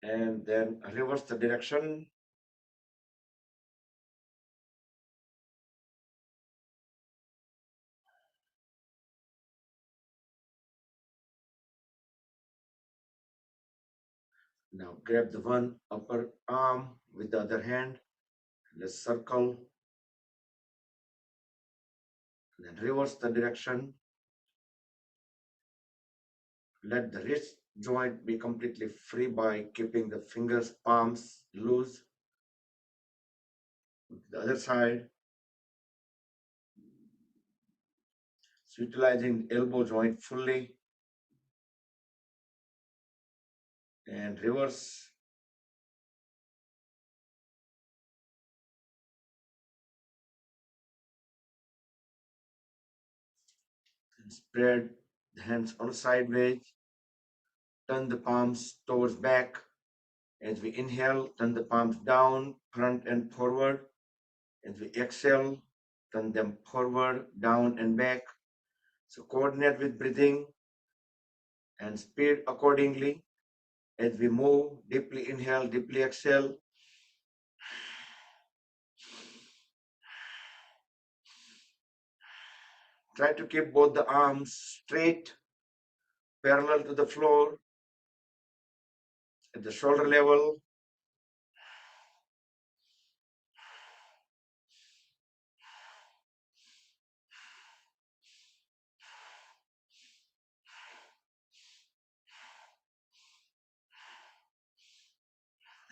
and then reverse the direction. Now grab the one upper arm with the other hand. Let's circle, then reverse the direction. Let the wrist joint be completely free by keeping the fingers palms loose. The other side, so utilizing the elbow joint fully, and reverse. And spread the hands on sideways. Turn the palms towards back. As we inhale, turn the palms down, front and forward. As we exhale, turn them forward, down and back. So coordinate with breathing and speed accordingly. As we move, deeply inhale, deeply exhale. Try to keep both the arms straight, parallel to the floor, at the shoulder level.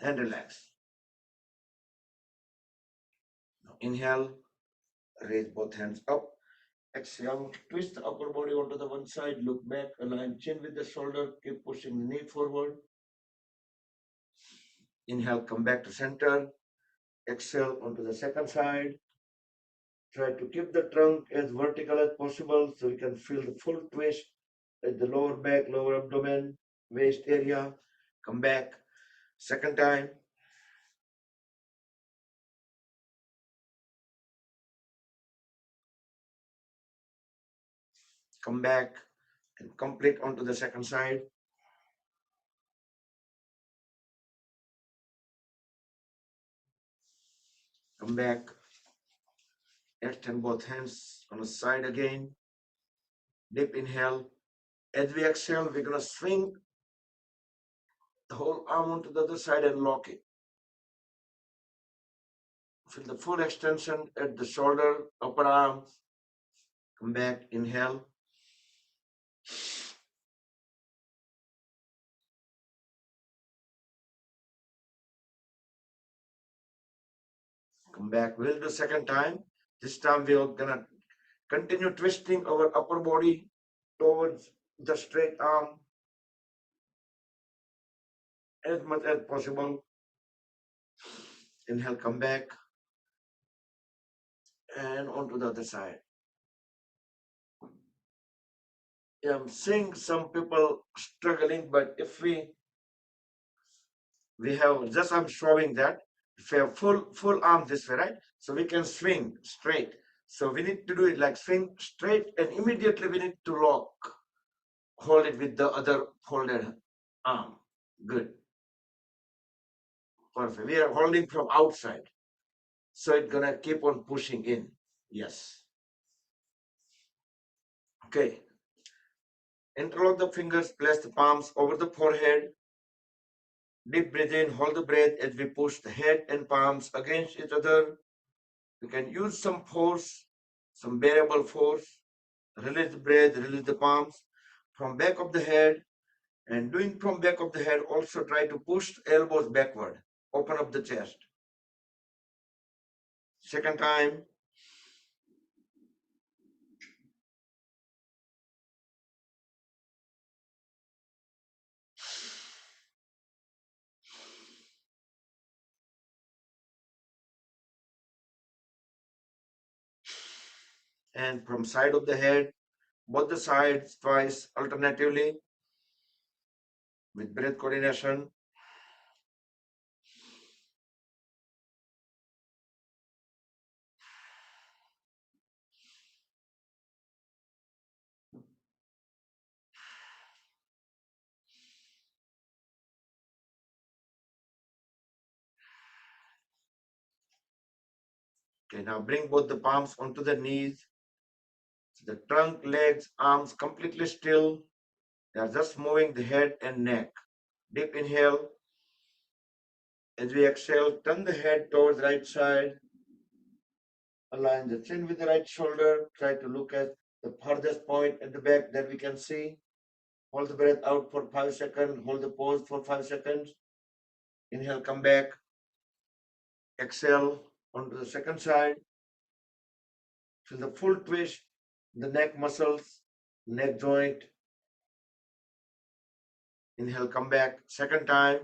And relax. Now inhale, raise both hands up. Exhale, twist the upper body onto the one side, look back, align chin with the shoulder, keep pushing the knee forward. Inhale, come back to center. Exhale onto the second side. Try to keep the trunk as vertical as possible so you can feel the full twist at the lower back, lower abdomen, waist area. Come back. Second time. Come back and complete onto the second side. Come back. Extend both hands on the side again. Deep inhale. As we exhale, we're going to swing the whole arm onto the other side and lock it. Feel the full extension at the shoulder, upper arm. Come back, inhale. Come back. We'll do second time. This time we're gonna continue twisting our upper body towards the straight arm as much as possible. Inhale, come back, and onto the other side. Yeah, I'm seeing some people struggling, but if we have just, I'm showing that if we have full arm this way, right? So we can swing straight. So we need to do it like swing straight, and immediately we need to lock, hold it with the other folded arm. Good. Perfect. We are holding from outside. So it's gonna keep on pushing in. Yes. Okay. Interlock the fingers, place the palms over the forehead. Deep breathe in, hold the breath as we push the head and palms against each other. You can use some force, some variable force. Release the breath, release the palms from back of the head. And doing from back of the head, also try to push the elbows backward. Open up the chest. Second time. And from side of the head, both the sides twice alternatively with breath coordination. Okay, now bring both the palms onto the knees. So the trunk, legs, arms completely still. They are just moving the head and neck. Deep inhale. As we exhale, turn the head towards right side. Align the chin with the right shoulder. Try to look at the farthest point at the back that we can see. Hold the breath out for 5 seconds. Hold the pose for 5 seconds. Inhale, come back. Exhale onto the second side. Feel the full twist, the neck muscles, neck joint. Inhale, come back. Second time.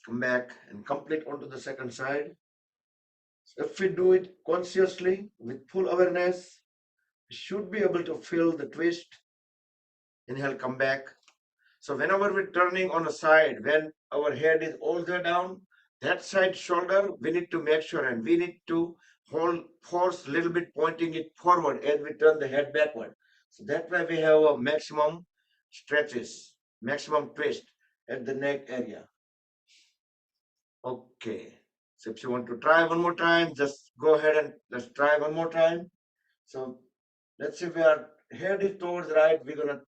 Come back and complete onto the second side. So if we do it consciously with full awareness, we should be able to feel the twist. Inhale, come back. So whenever we're turning on a side, when our head is all the way down, that side shoulder, we need to make sure and we need to hold force a little bit, pointing it forward as we turn the head backward. So that way we have a maximum stretches, maximum twist at the neck area. Okay. So if you want to try one more time, just go ahead and let's try one more time. So let's say we are head is towards right, we're gonna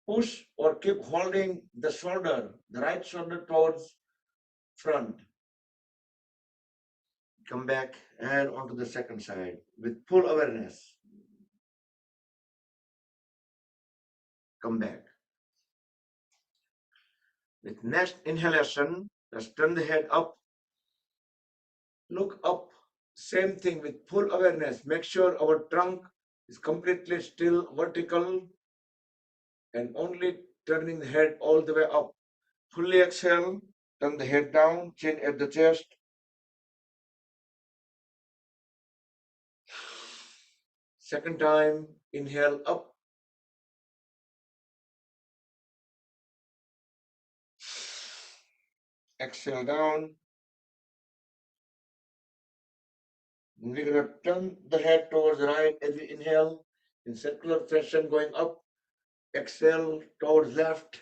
push or keep holding the shoulder, the right shoulder towards front. Come back and onto the second side with full awareness. Come back. With next inhalation, let's turn the head up. Look up. Same thing with full awareness. Make sure our trunk is completely still vertical and only turning the head all the way up. Fully exhale. Turn the head down, chin at the chest. Second time, inhale up. Exhale down. We're going to turn the head towards right as we inhale in circular fashion going up. Exhale towards left.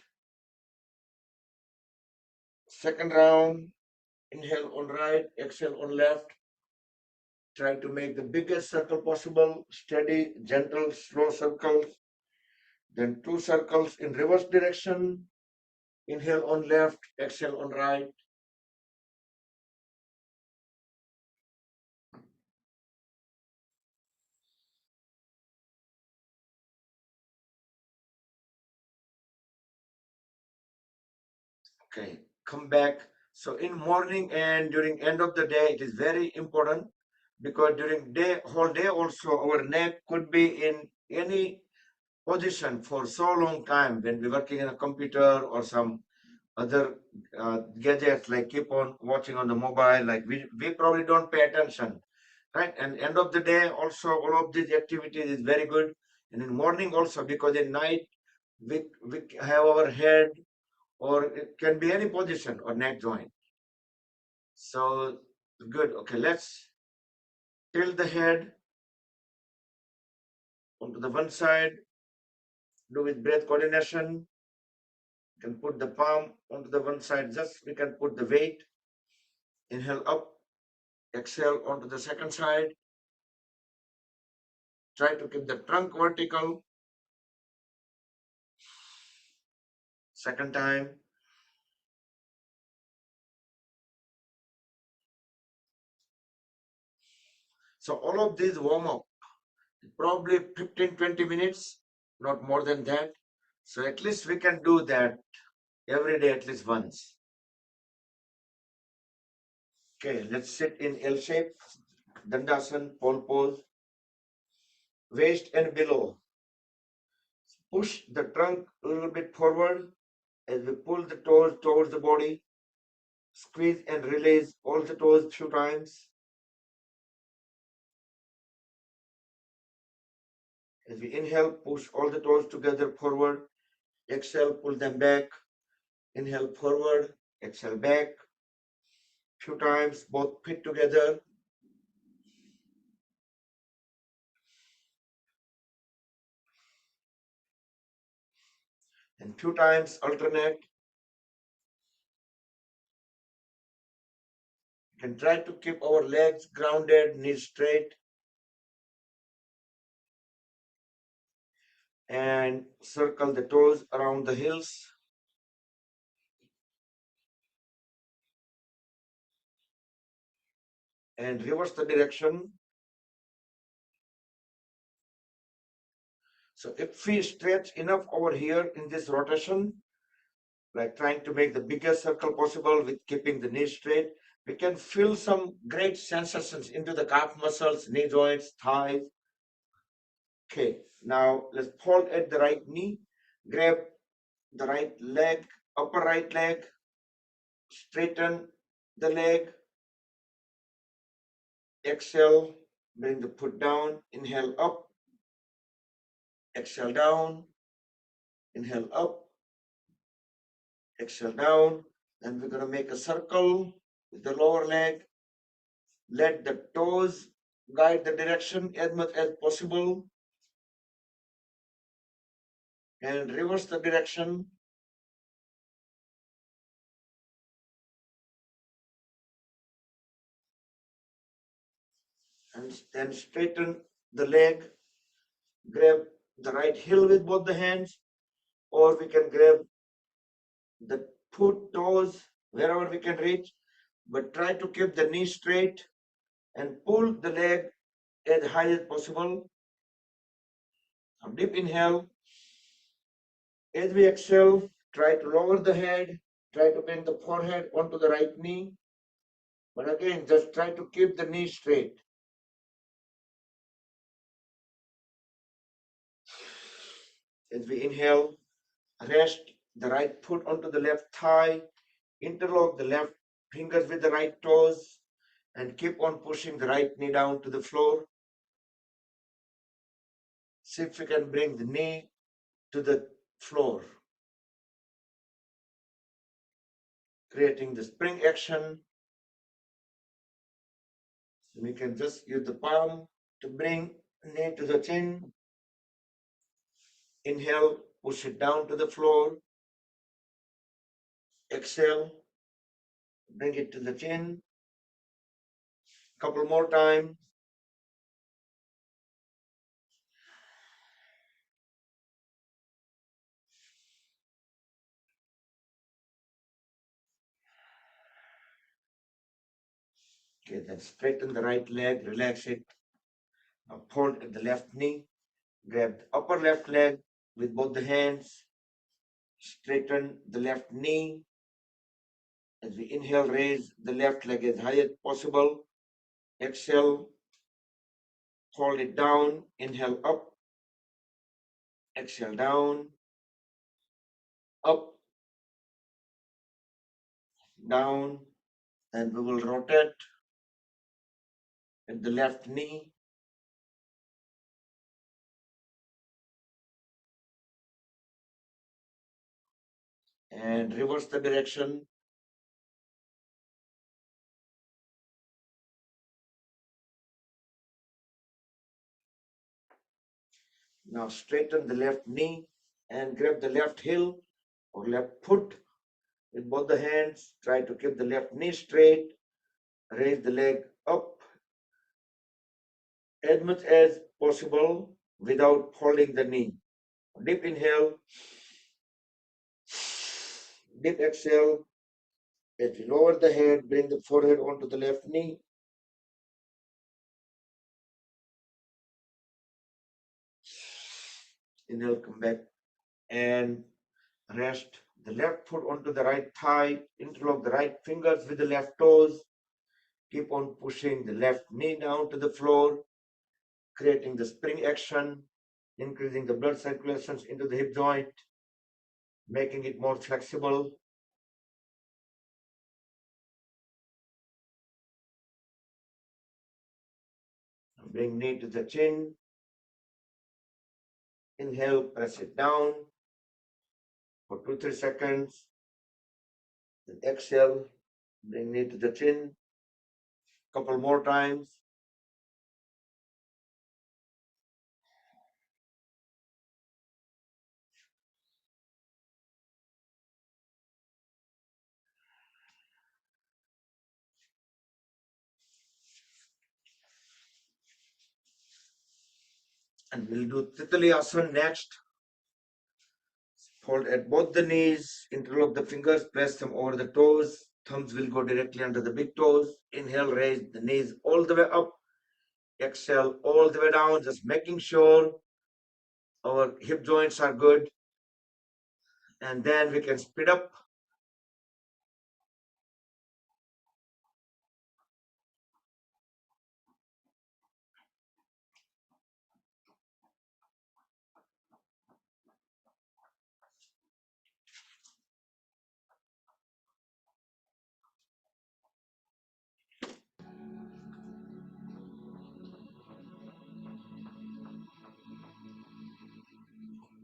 Second round, inhale on right, exhale on left. Try to make the biggest circle possible, steady, gentle, slow circles. Then 2 circles in reverse direction. Inhale on left, exhale on right. Okay, come back. So in morning and during end of the day, it is very important because during day whole day also our neck could be in any position for so long time when we're working in a computer or some other gadgets, like keep on watching on the mobile, like we probably don't pay attention, right? And end of the day also all of these activities is very good. And in morning also, because in night we have our head, or it can be any position or neck joint. So good. Okay, let's tilt the head onto the one side. Do with breath coordination. You can put the palm onto the one side. Just we can put the weight. Inhale up. Exhale onto the second side. Try to keep the trunk vertical. Second time. So all of these warm up, probably 15-20 minutes, not more than that. So at least we can do that every day at least once. Okay, let's sit in L shape, Dandasana, pole pose, waist and below. Push the trunk a little bit forward as we pull the toes towards the body. Squeeze and release all the toes few times. As we inhale, push all the toes together forward. Exhale, pull them back. Inhale forward, exhale back. Few times, both feet together. and few times alternate. You can try to keep our legs grounded, knees straight, and circle the toes around the heels. And reverse the direction. So if we stretch enough over here in this rotation, like trying to make the biggest circle possible with keeping the knee straight, we can feel some great sensations into the calf muscles, knee joints, thighs. Okay, now let's hold at the right knee, grab the right leg, upper right leg, straighten the leg, exhale, bring the foot down, inhale up, exhale down, inhale up, exhale down. Then we're going to make a circle with the lower leg. Let the toes guide the direction as much as possible and reverse the direction. And then straighten the leg, grab the right heel with both the hands, or we can grab the foot, toes, wherever we can reach, but try to keep the knee straight and pull the leg as high as possible. Now deep inhale. As we exhale, try to lower the head, try to bring the forehead onto the right knee. But again, just try to keep the knee straight. As we inhale, rest the right foot onto the left thigh, interlock the left fingers with the right toes, and keep on pushing the right knee down to the floor. See if you can bring the knee to the floor, creating the spring action. We can just use the palm to bring knee to the chin. Inhale, push it down to the floor. Exhale, bring it to the chin. Couple more times. Okay, then straighten the right leg, relax it. Now hold at the left knee. Grab the upper left leg with both the hands. Straighten the left knee. As we inhale, raise the left leg as high as possible. Exhale, hold it down. Inhale up. Exhale down. Up, down. And we will rotate at the left knee. And reverse the direction. Now straighten the left knee and grab the left heel or left foot with both the hands. Try to keep the left knee straight. Raise the leg up as much as possible without holding the knee. Deep inhale, deep exhale. As we lower the head, bring the forehead onto the left knee. Inhale, come back and rest the left foot onto the right thigh. Interlock the right fingers with the left toes. Keep on pushing the left knee down to the floor, creating the spring action, increasing the blood circulations into the hip joint, making it more flexible. Bring knee to the chin. Inhale, press it down for 2-3 seconds. Then exhale, bring knee to the chin. Couple more times. And we'll do Titali Asana next. Hold at both the knees, interlock the fingers, press them over the toes. Thumbs will go directly under the big toes. Inhale, raise the knees all the way up. Exhale all the way down, just making sure our hip joints are good. And then we can speed up.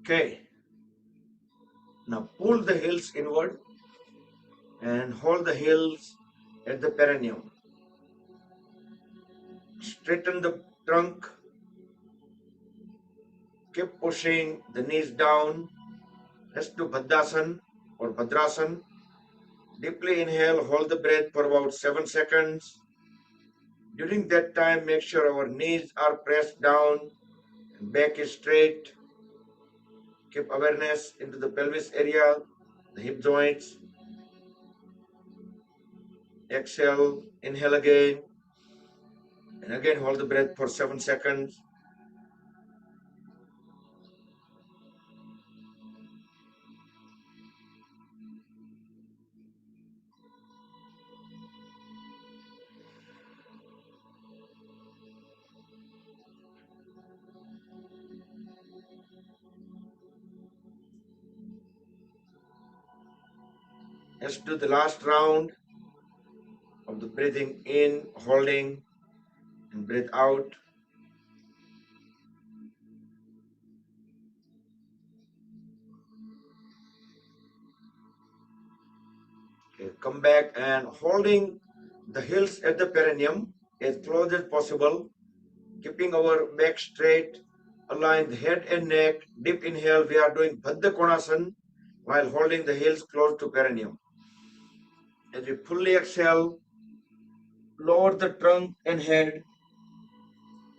Okay. Now pull the heels inward and hold the heels at the perineum. Straighten the trunk. Keep pushing the knees down. Let's do Bhadrasana or Bhadrasana. Deeply inhale, hold the breath for about 7 seconds. During that time, make sure our knees are pressed down and back is straight. Keep awareness into the pelvis area, the hip joints. Exhale, inhale again, and again hold the breath for 7 seconds. Let's do the last round of the breathing in, holding, and breathe out. Okay, come back and holding the heels at the perineum as close as possible, keeping our back straight, align the head and neck. Deep inhale, we are doing Baddha Konasana while holding the heels close to perineum. As we fully exhale, lower the trunk and head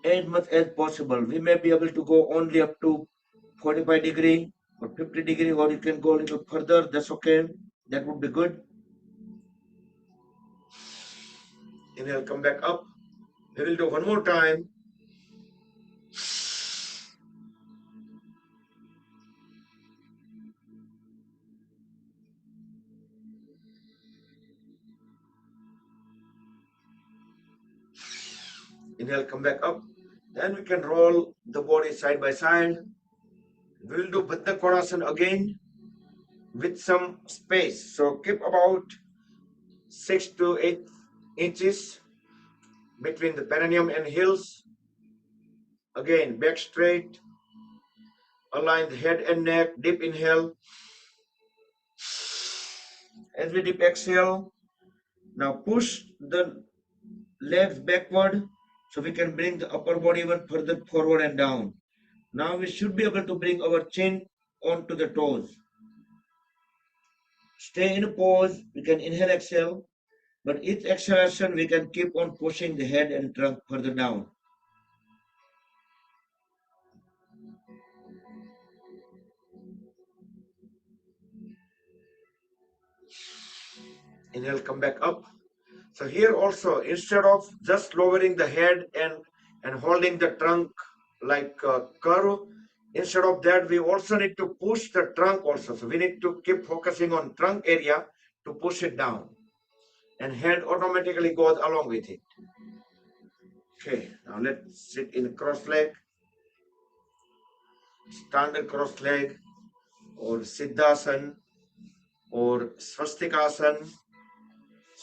as much as possible. We may be able to go only up to 45 degree or 50 degree, or you can go a little further. That's okay. That would be good. Inhale, come back up. We will do one more time. Inhale, come back up. Then we can roll the body side by side. We will do Baddha Konasana again with some space. So keep about 6 to 8 inches between the perineum and heels. Again, back straight. Align the head and neck. Deep inhale. As we deep exhale, now push the legs backward so we can bring the upper body even further forward and down. Now we should be able to bring our chin onto the toes. Stay in a pose. We can inhale, exhale, but each exhalation we can keep on pushing the head and trunk further down. Inhale, come back up. So here also, instead of just lowering the head and holding the trunk like a curve, instead of that, we also need to push the trunk also. So we need to keep focusing on trunk area to push it down. And head automatically goes along with it. Okay, now let's sit in cross leg, standard cross leg, or Siddhasana, or Swastikasana.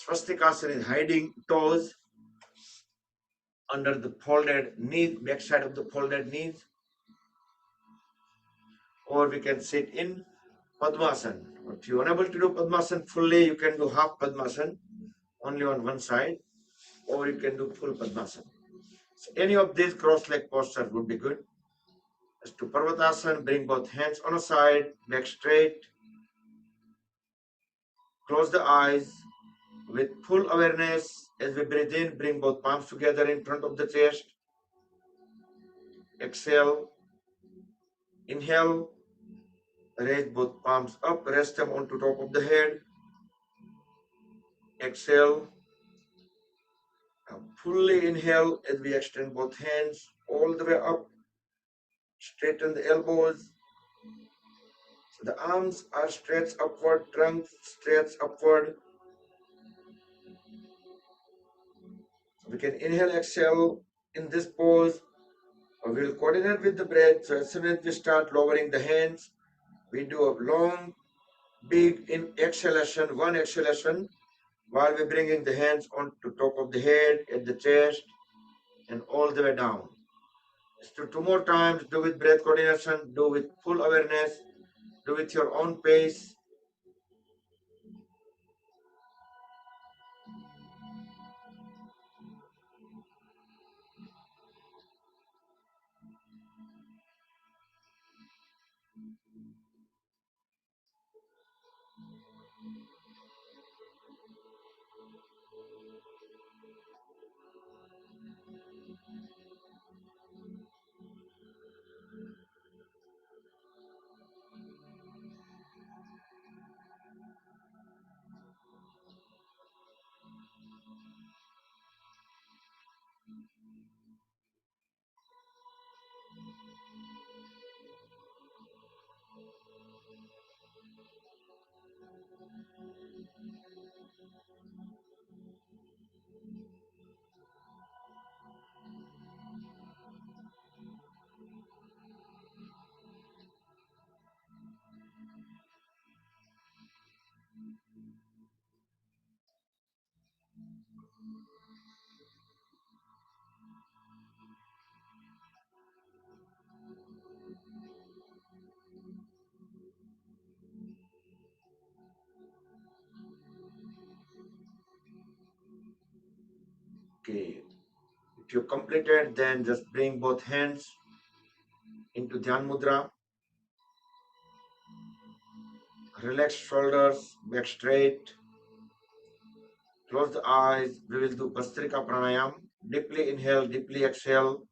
Swastikasana is hiding toes under the folded knees, backside of the folded knees. Or we can sit in Padmasana. If you're unable to do Padmasana fully, you can do half Padmasana, only on one side, or you can do full Padmasana. So any of these cross-leg postures would be good. As to Parvatasana, bring both hands on a side, back straight, close the eyes with full awareness. As we breathe in, bring both palms together in front of the chest. Exhale, Inhale, raise both palms up, rest them onto top of the head. Exhale, fully inhale as we extend both hands all the way up. Straighten the elbows. So the arms are stretched upward, trunk stretched upward. So we can inhale, exhale in this pose. We will coordinate with the breath. So as soon as we start lowering the hands, we do a long, big exhalation, one exhalation, while we're bringing the hands on to top of the head, at the chest, and all the way down. So two more times, do with breath coordination, do with full awareness, do with your own pace. Okay. If you completed, then just bring both hands into Dhyan Mudra. Relax shoulders, back straight. Close the eyes. We will do Bhastrika Pranayam. Deeply inhale, deeply exhale.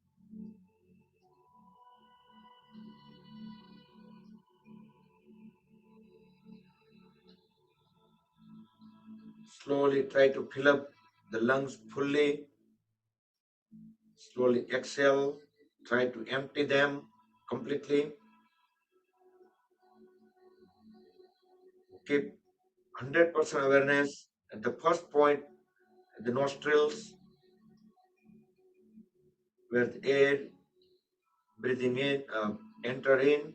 Slowly try to fill up the lungs fully. Slowly exhale. Try to empty them completely. Keep 100% awareness at the first point, at the nostrils, where the air breathing in, enter in.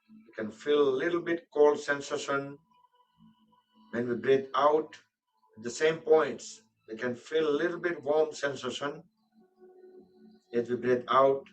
You can feel a little bit cold sensation. When we breathe out, at the same points, we can feel a little bit warm sensation as we breathe out.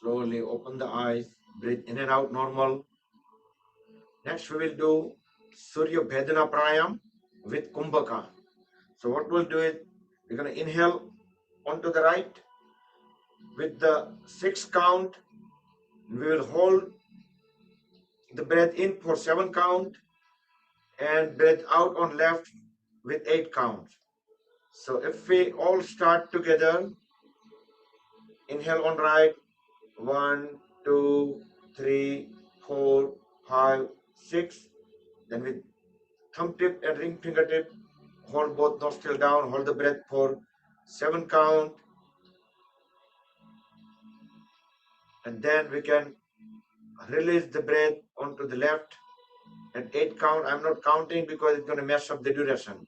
Slowly open the eyes, breathe in and out normal. Next, we will do Surya Bhedana Pranayam with Kumbhaka. So, what we'll do is we're going to inhale onto the right with the 6 count. We will hold the breath in for 7 count and breath out on left with 8 counts. So if we all start together, inhale on right, 1, 2, 3, 4, 5, 6. Then with thumb tip and ring fingertip, hold both nostrils down, hold the breath for 7 count. And then we can release the breath onto the left at 8 count. I'm not counting because it's going to mess up the duration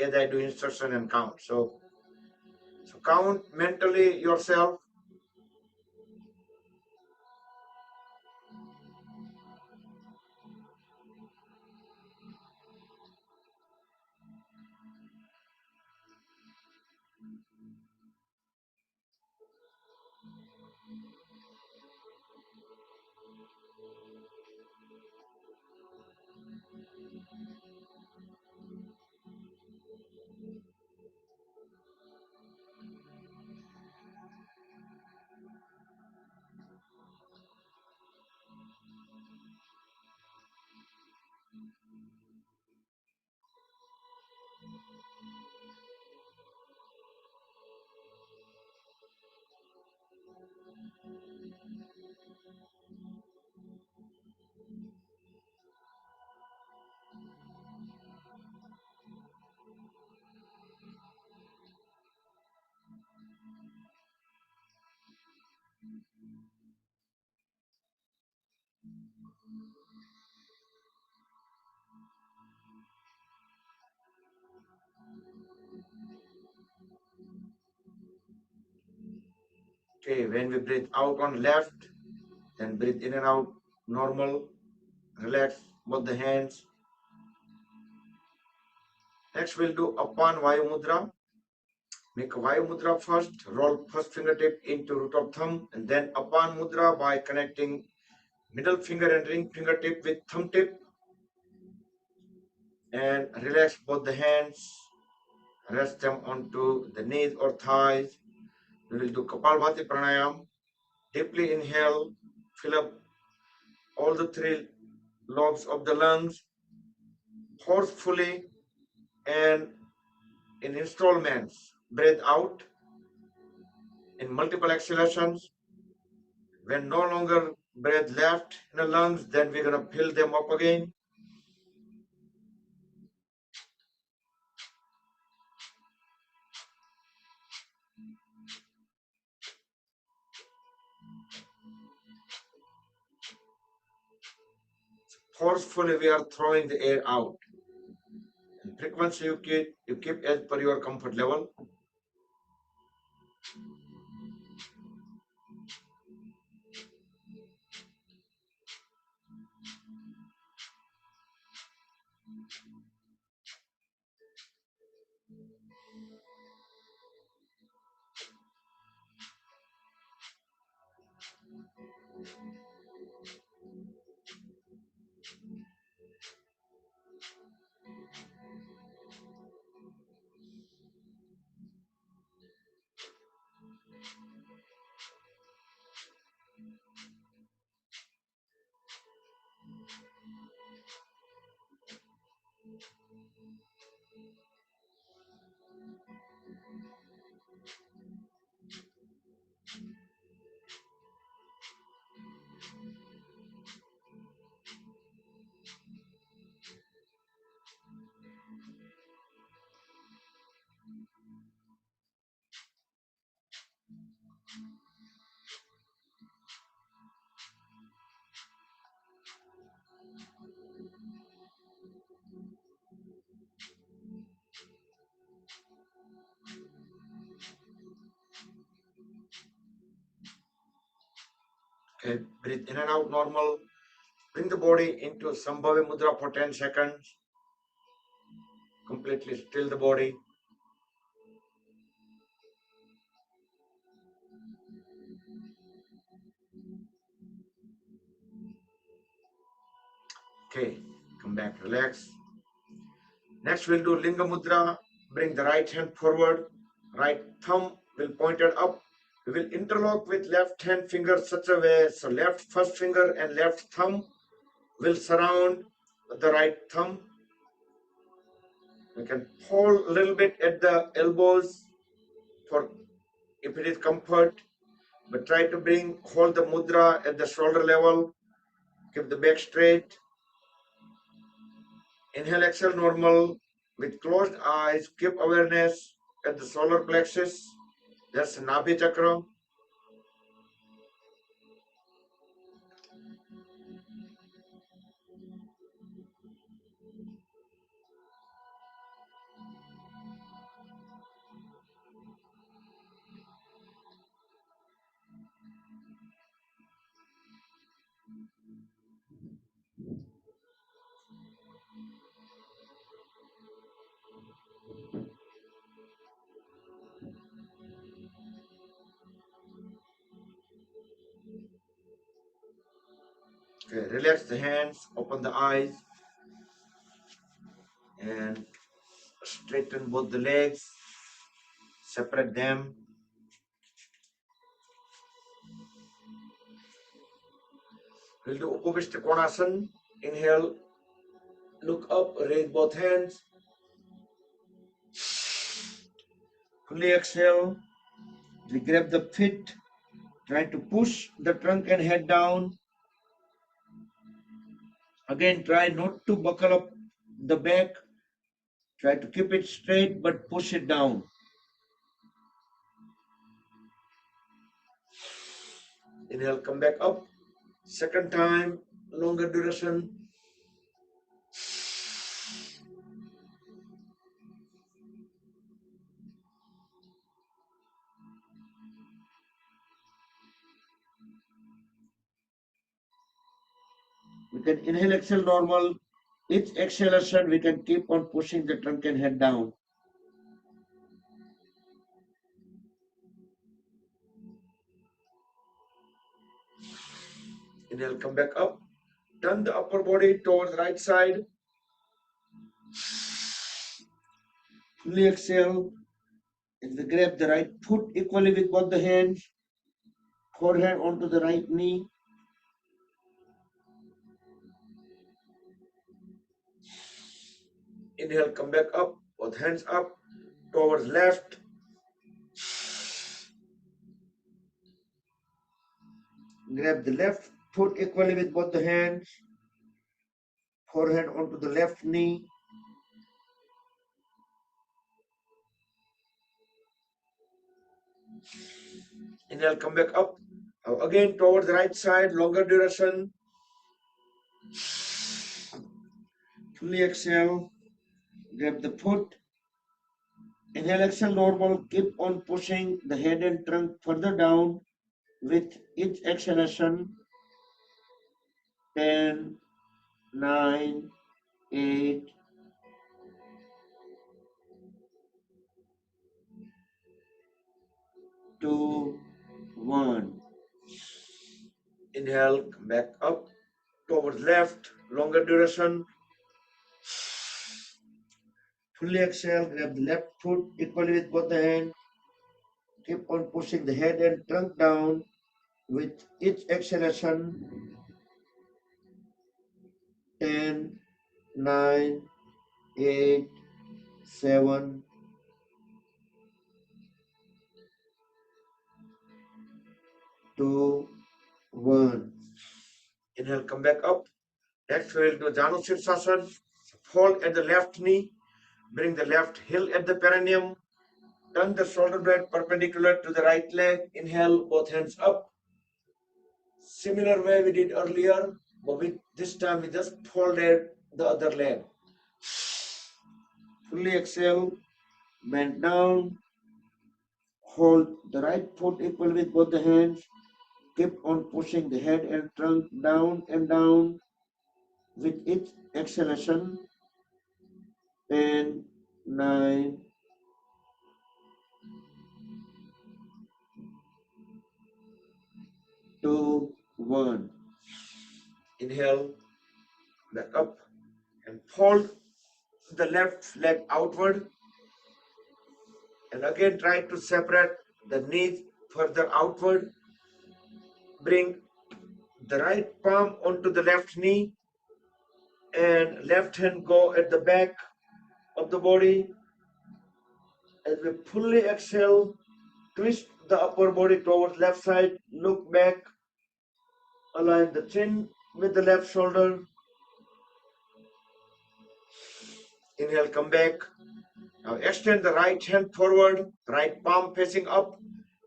as I do instruction and count. So count mentally yourself. Okay, when we breathe out on left, then breathe in and out normal. Relax both the hands. Next, we'll do Apan Vayu Mudra. Make a Vayu Mudra first. Roll first fingertip into root of thumb, and then Apan Mudra by connecting middle finger and ring fingertip with thumb tip. And relax both the hands. Rest them onto the knees or thighs. We will do Kapalbhati Pranayam. Deeply inhale, fill up all the 3 lobes of the lungs forcefully and in installments. Breathe out in multiple exhalations. When no longer breath left in the lungs, then we're going to fill them up again. Forcefully, we are throwing the air out. And frequency you keep as per your comfort level. Okay, breathe in and out normal. Bring the body into Sambhavi Mudra for 10 seconds. Completely still the body. Okay, come back, relax. Next, we'll do Linga Mudra. Bring the right hand forward. Right thumb will point it up. We will interlock with left hand finger such a way. So left first finger and left thumb will surround the right thumb. You can hold a little bit at the elbows for if it is comfort, but try to hold the mudra at the shoulder level. Keep the back straight. Inhale, exhale, normal. With closed eyes, keep awareness at the solar plexus. That's Nabhi Chakra. Okay, relax the hands, open the eyes, and straighten both the legs. Separate them. We'll do Upavishta Konasana. Inhale, look up, raise both hands. Fully exhale. We grab the feet. Try to push the trunk and head down. Again, try not to buckle up the back. Try to keep it straight, but push it down. Inhale, come back up. Second time, longer duration. We can inhale, exhale normal. Each exhalation, we can keep on pushing the trunk and head down. Inhale, come back up. Turn the upper body towards right side. Fully exhale. And we grab the right foot equally with both the hands. Forehead onto the right knee. Inhale, come back up. Both hands up towards left. Grab the left foot equally with both the hands. Forehead onto the left knee. Inhale, come back up. Now again towards the right side, longer duration. Fully exhale. Grab the foot. Inhale, exhale, normal. Keep on pushing the head and trunk further down with each exhalation. 10, 9, 8, 2, 1. Inhale, come back up towards left, longer duration. Fully exhale, grab the left foot equally with both the hands. Keep on pushing the head and trunk down with each exhalation. 10, 9, 8, 7, 2, 1. Inhale, come back up. Next, we will do Janu Sirsasana. Hold at the left knee. Bring the left heel at the perineum. Turn the shoulder blade perpendicular to the right leg. Inhale, both hands up. Similar way we did earlier, but this time we just folded the other leg. Fully exhale, bend down. Hold the right foot equal with both the hands. Keep on pushing the head and trunk down and down with each exhalation. 10, 9, 2, 1. Inhale, back up and fold the left leg outward. And again try to separate the knees further outward. Bring the right palm onto the left knee. and left hand go at the back of the body. As we fully exhale, twist the upper body towards left side, look back, align the chin with the left shoulder. Inhale, come back. Now extend the right hand forward, right palm facing up,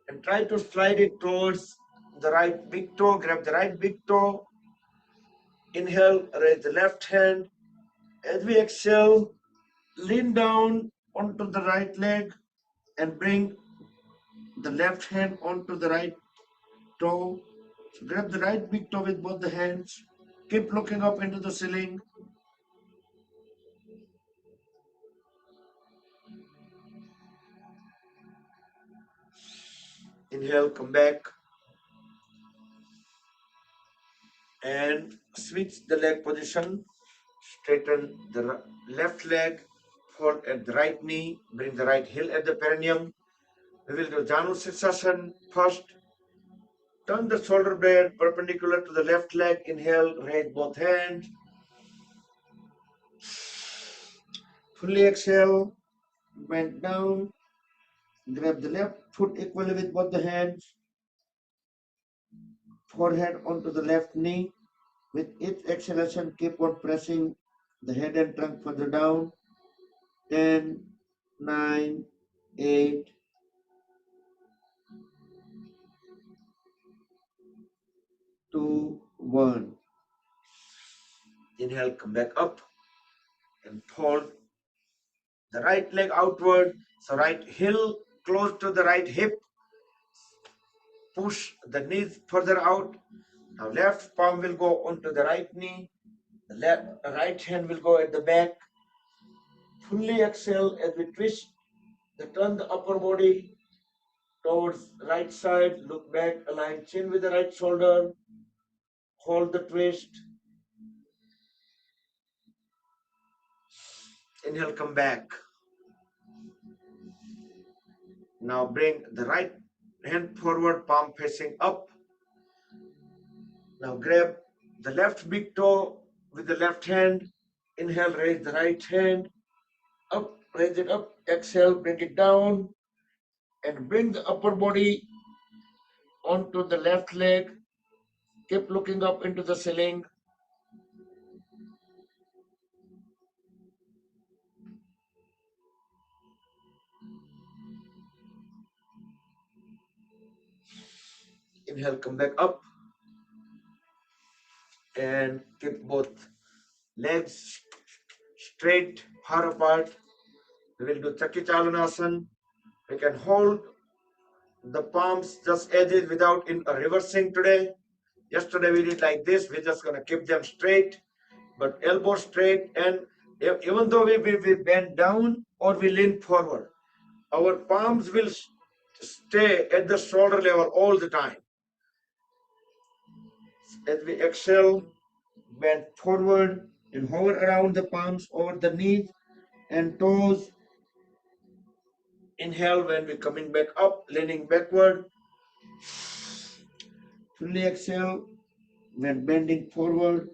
and try to slide it towards the right big toe. Grab the right big toe. Inhale, raise the left hand. As we exhale, lean down onto the right leg and bring the left hand onto the right toe. So grab the right big toe with both the hands. Keep looking up into the ceiling. Inhale, come back and switch the leg position. Straighten the left leg, hold at the right knee, bring the right heel at the perineum. We will do Janu Sirsasana first. Turn the shoulder blade perpendicular to the left leg. Inhale, raise both hands. Fully exhale, bend down. Grab the left foot equally with both the hands. Forehead onto the left knee. With each exhalation, keep on pressing the head and trunk further down. 10, 9, 8, 2, 1. Inhale, come back up and fold the right leg outward. So right heel close to the right hip. Push the knees further out. Now left palm will go onto the right knee. The right hand will go at the back. Fully exhale as we twist. Turn the upper body towards right side. Look back, align chin with the right shoulder. Hold the twist. Inhale, come back. Now bring the right hand forward, palm facing up. Now grab the left big toe with the left hand. Inhale, raise the right hand up, raise it up. Exhale, bring it down and bring the upper body onto the left leg. Keep looking up into the ceiling. Inhale, come back up and keep both legs straight, far apart. We will do Chakki Chalanasana. We can hold the palms just as is without reversing today. Yesterday we did like this. We're just going to keep them straight, but elbow straight. And even though we bend down or we lean forward, our palms will stay at the shoulder level all the time. As we exhale, bend forward and hover around the palms over the knees and toes. Inhale when we're coming back up, leaning backward. Fully exhale when bending forward.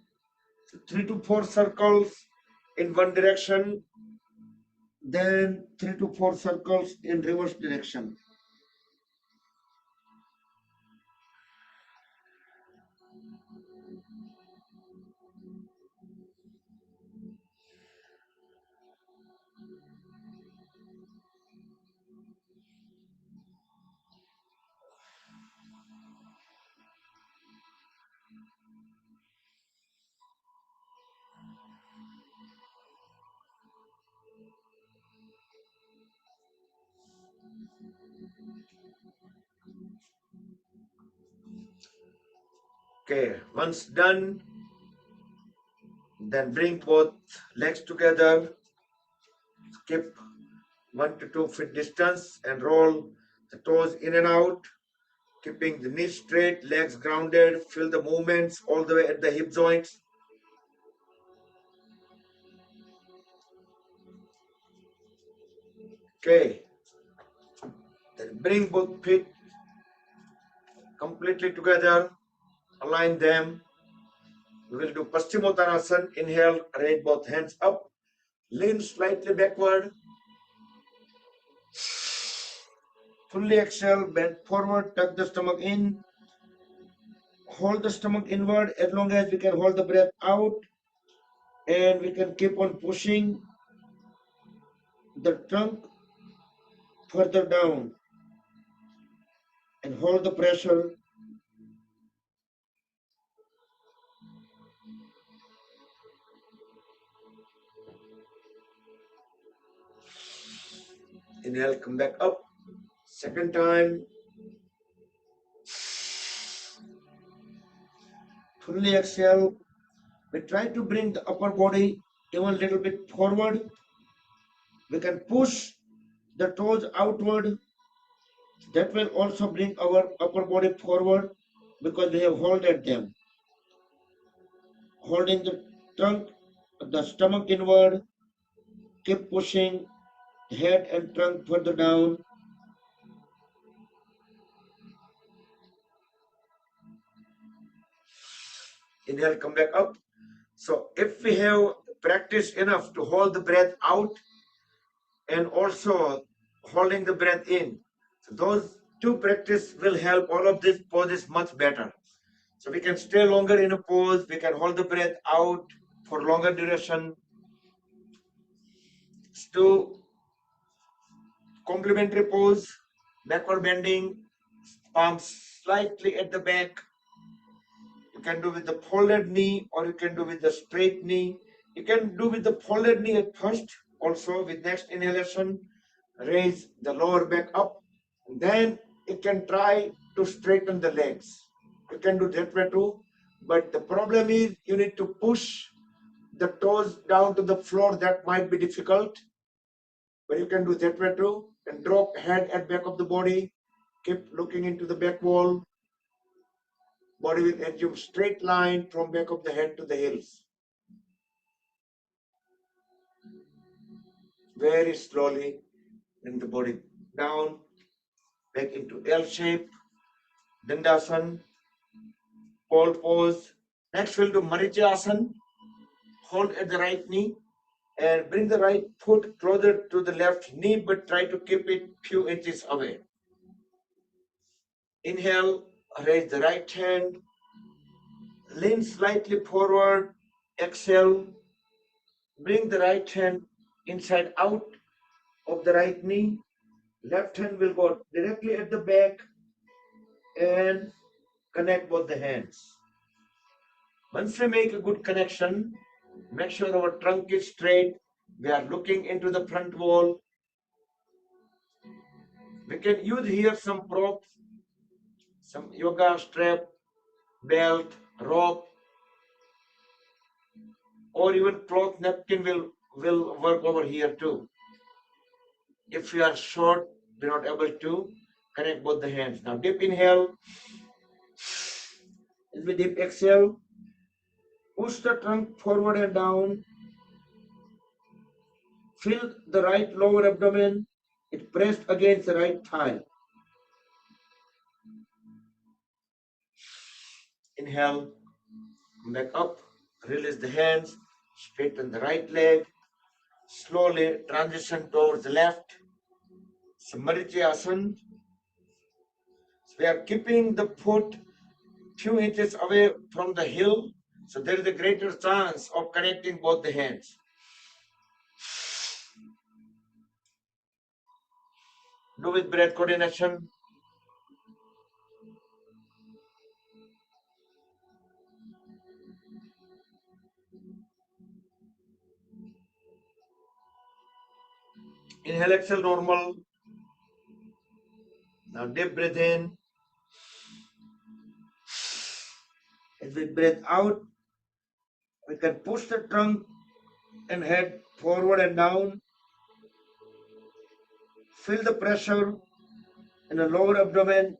3 to 4 circles in one direction, then 3 to 4 circles in reverse direction. Okay, once done, then bring both legs together, skip 1 to 2 feet distance and roll the toes in and out, keeping the knees straight, legs grounded. Feel the movements all the way at the hip joints. Okay, then bring both feet completely together, align them. We will do Paschimottanasana. Inhale, raise both hands up, lean slightly backward. Fully exhale, bend forward, tuck the stomach in. Hold the stomach inward as long as we can hold the breath out, and we can keep on pushing the trunk further down and hold the pressure. Inhale, come back up. Second time. Fully exhale. We try to bring the upper body even a little bit forward. We can push the toes outward. That will also bring our upper body forward because we have holded them. Holding the trunk, the stomach inward, keep pushing head and trunk further down. Inhale, come back up. So if we have practiced enough to hold the breath out and also holding the breath in, so those two practice will help all of these poses much better. So we can stay longer in a pose, we can hold the breath out for longer duration. To complementary pose, backward bending, palms slightly at the back. You can do with the folded knee or you can do with the straight knee. You can do with the folded knee at first, also with next inhalation, raise the lower back up. Then you can try to straighten the legs. You can do that way too. But the problem is you need to push the toes down to the floor. That might be difficult. But you can do that way too. And drop head at back of the body. Keep looking into the back wall. Body will assume straight line from back of the head to the heels. Very slowly, bring the body down, back into L shape, Dandasana, pole pose. Next we'll do Marityasana. Hold at the right knee and bring the right foot closer to the left knee, but try to keep it few inches away. Inhale, raise the right hand, lean slightly forward, exhale, bring the right hand inside out of the right knee. Left hand will go directly at the back and connect both the hands. Once we make a good connection, make sure our trunk is straight. We are looking into the front wall. We can use here some props, some yoga strap, belt, rope, or even cloth napkin will work over here too. If you are short, you're not able to connect both the hands. Now deep inhale. As we deep exhale, push the trunk forward and down. Feel the right lower abdomen. It pressed against the right thigh. Inhale, come back up, release the hands, straighten the right leg, slowly transition towards the left. Samarityasana. We are keeping the foot few inches away from the heel, so there is a greater chance of connecting both the hands. Do with breath coordination. Inhale, exhale, normal. Now deep breath in. As we breathe out, we can push the trunk and head forward and down. Feel the pressure in the lower abdomen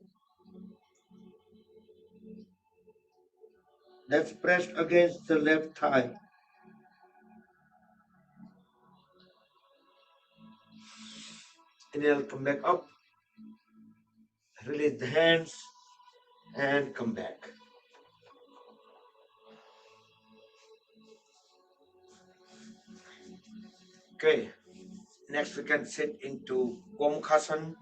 that's pressed against the left thigh. Inhale, come back up. Release the hands and come back. Okay, next we can sit into Gomukhasana.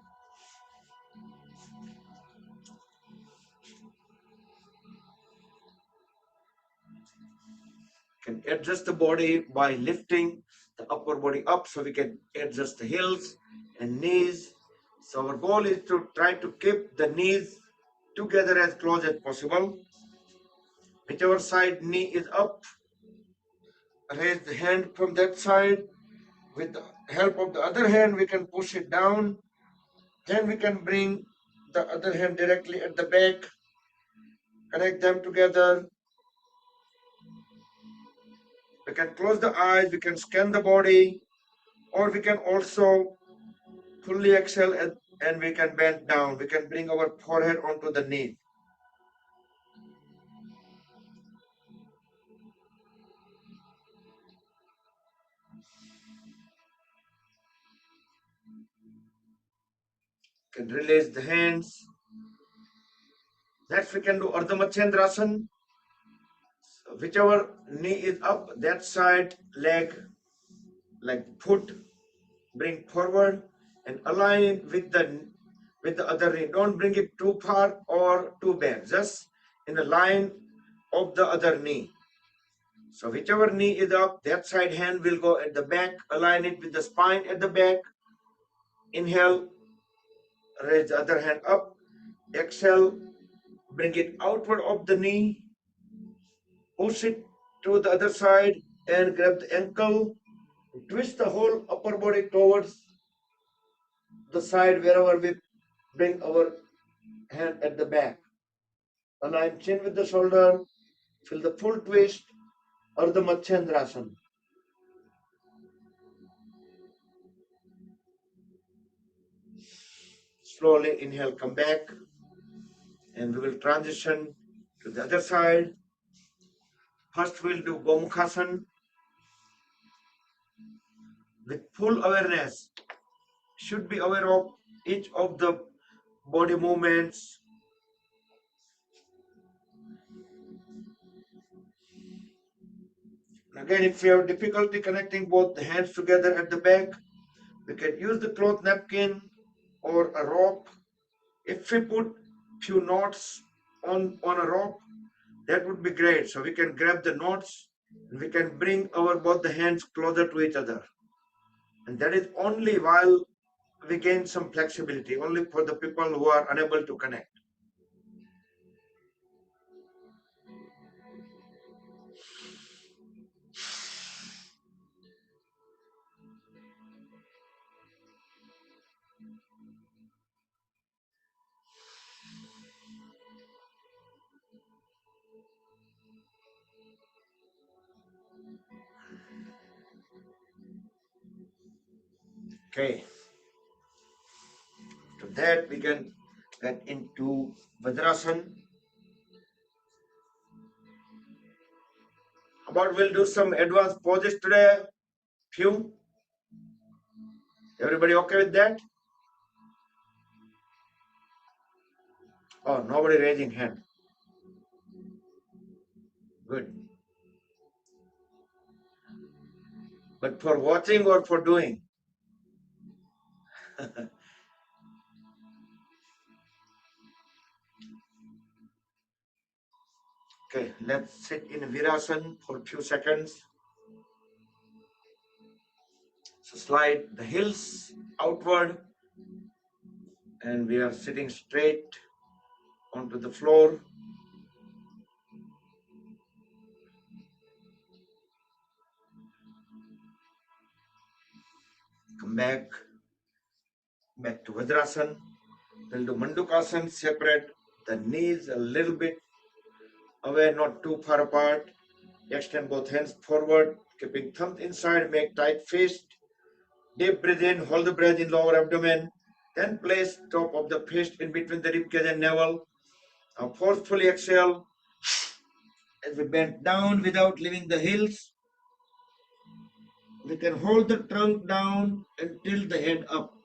Can adjust the body by lifting the upper body up, so we can adjust the heels and knees. So our goal is to try to keep the knees together as close as possible. Whichever side knee is up, raise the hand from that side. With the help of the other hand, we can push it down. Then we can bring the other hand directly at the back, connect them together. We can close the eyes, we can scan the body, or we can also fully exhale and we can bend down. We can bring our forehead onto the knee. Can release the hands. Next we can do Ardha Matsyendrasana. So whichever knee is up, that side leg, like foot, bring forward and align with the other knee. Don't bring it too far or too back, just in the line of the other knee. So whichever knee is up, that side hand will go at the back, align it with the spine at the back. Inhale, raise the other hand up. Exhale, bring it outward of the knee. Push it to the other side and grab the ankle. Twist the whole upper body towards the side wherever we bring our hand at the back. Align chin with the shoulder. Feel the full twist, Ardha Matsyendrasana. Slowly inhale, come back, and we will transition to the other side. First, we'll do Gomukhasana with full awareness. Should be aware of each of the body movements. Again, if you have difficulty connecting both the hands together at the back, we can use the cloth napkin or a rope. If we put few knots on a rope, that would be great. So we can grab the knots and we can bring our both the hands closer to each other. And that is only while we gain some flexibility, only for the people who are unable to connect. Okay. After that, we can get into Vajrasana. How about we'll do some advanced poses today? Few. Everybody okay with that? Oh, nobody raising hand. Good. But for watching or for doing? Okay, let's sit in Virasana for a few seconds. So slide the heels outward and we are sitting straight onto the floor. Come back to Vajrasana. We'll do Mandukasana, separate the knees a little bit away, not too far apart. Extend both hands forward, keeping thumbs inside, make tight fist. Deep breathe in, hold the breath in lower abdomen. Then place top of the fist in between the ribcage and navel. Now forcefully exhale as we bend down without leaving the heels. We can hold the trunk down and tilt the head up.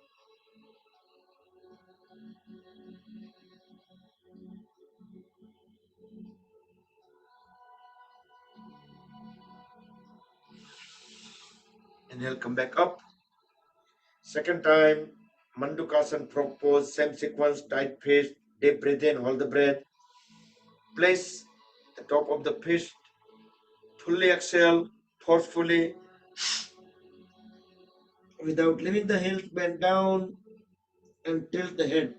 And Inhale, come back up. Second time, Mandukasana frog pose, same sequence, tight fist, deep breathe in, hold the breath. Place the top of the fist, fully exhale, forcefully, without leaving the heels bent down, and tilt the head.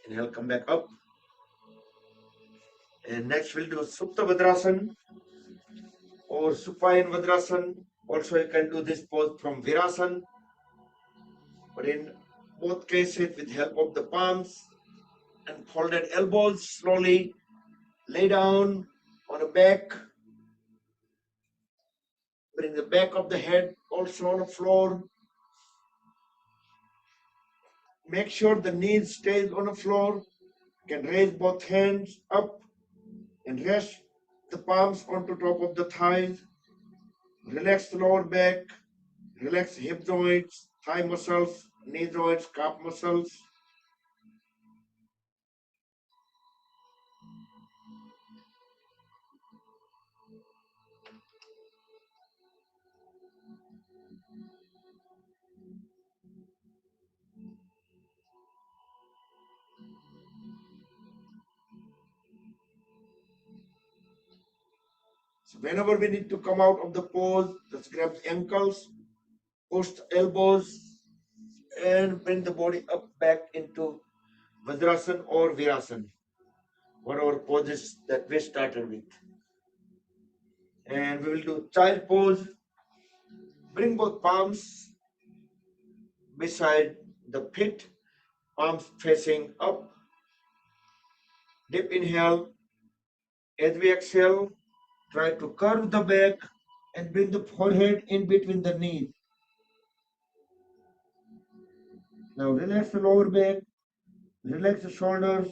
Inhale, come back up. And next we'll do Supta Vadrasana or Supine Vadrasana. Also you can do this pose from Virasana, but in both cases with help of the palms and folded elbows, slowly lay down on the back. Bring the back of the head also on the floor. Make sure the knees stays on the floor. You can raise both hands up and rest the palms onto top of the thighs. Relax the lower back. Relax hip joints, thigh muscles, knee joints, calf muscles. So whenever we need to come out of the pose, just grab the ankles, push the elbows, and bring the body up back into Vajrasana or Virasana, whatever poses that we started with. And we will do child pose. Bring both palms beside the feet, palms facing up. Deep inhale. As we exhale, try to curve the back and bring the forehead in between the knees. Now relax the lower back, relax the shoulders.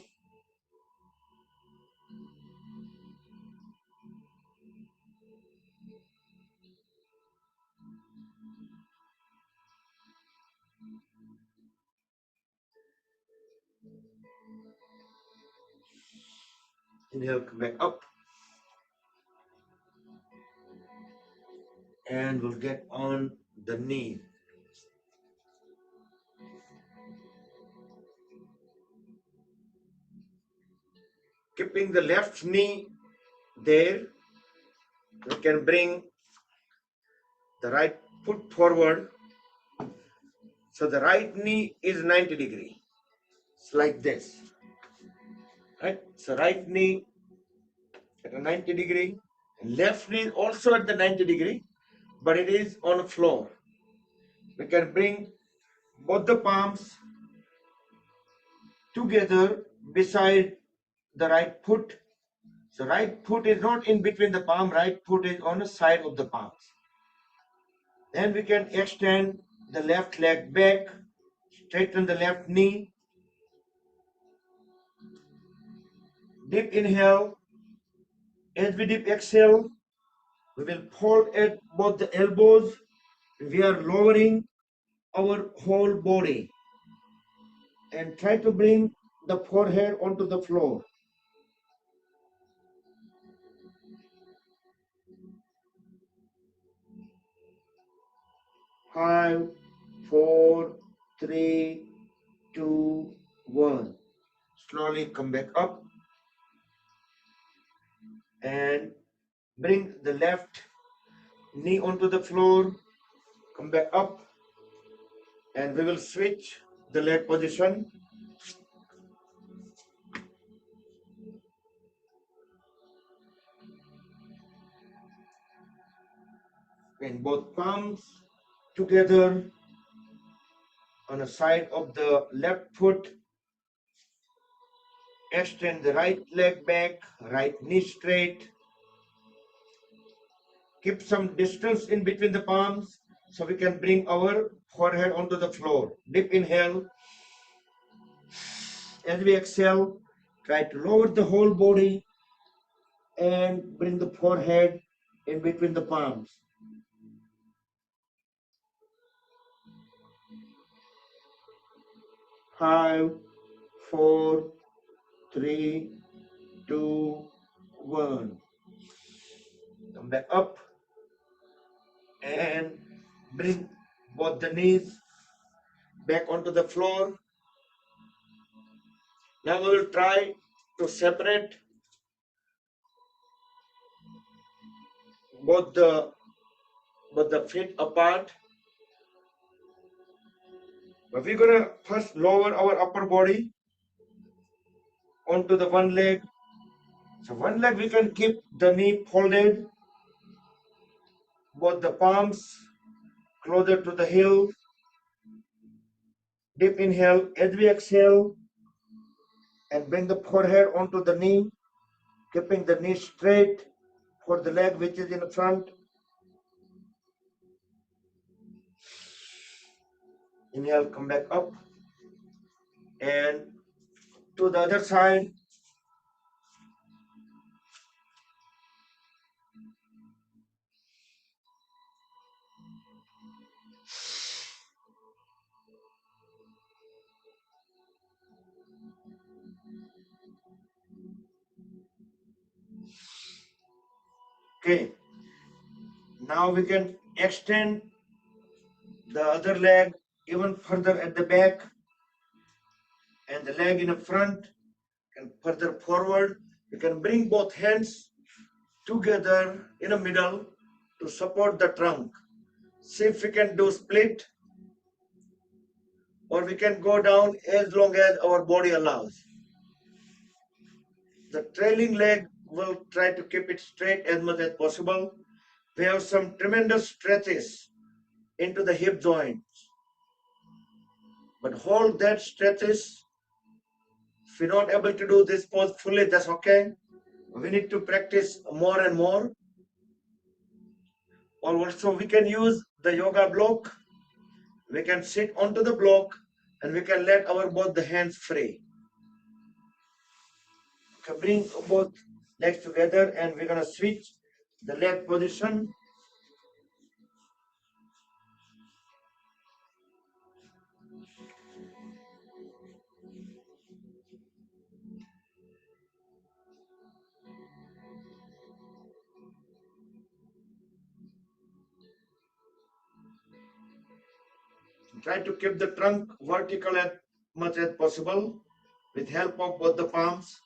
Inhale, come back up. And we'll get on the knee. Keeping the left knee there, we can bring the right foot forward. So the right knee is 90 degree. It's like this. Right? So right knee at a 90 degree. Left knee also at the 90 degree, but it is on the floor. We can bring both the palms together beside the right foot. So right foot is not in between the palm, right foot is on the side of the palms. Then we can extend the left leg back, straighten the left knee. Deep inhale. As we deep exhale, we will fold at both the elbows. We are lowering our whole body and try to bring the forehead onto the floor. 5, 4, 3, 2, 1. Slowly come back up and bring the left knee onto the floor. Come back up and we will switch the leg position. And both palms together on the side of the left foot. Extend the right leg back, right knee straight. Keep some distance in between the palms so we can bring our forehead onto the floor. Deep inhale. As we exhale, try to lower the whole body and bring the forehead in between the palms. 5, 4, 3, 2, 1. Come back up and bring both the knees back onto the floor. Now we will try to separate both the feet apart. But we're gonna first lower our upper body onto the one leg. So one leg we can keep the knee folded, both the palms closer to the heel. Deep inhale as we exhale and bring the forehead onto the knee, keeping the knee straight for the leg which is in front. Inhale, come back up and to the other side. Okay, now we can extend the other leg even further at the back and the leg in the front and further forward. You can bring both hands together in the middle to support the trunk. See if we can do split, or we can go down as long as our body allows. The trailing leg will try to keep it straight as much as possible. We have some tremendous stretches into the hip joints, but hold that stretches. If you're not able to do this pose fully, that's okay. We need to practice more and more. Or also we can use the yoga block. We can sit onto the block and we can let our both the hands free. Okay, bring both legs together and we're gonna switch the leg position. Try to keep the trunk vertical as much as possible with help of both the palms.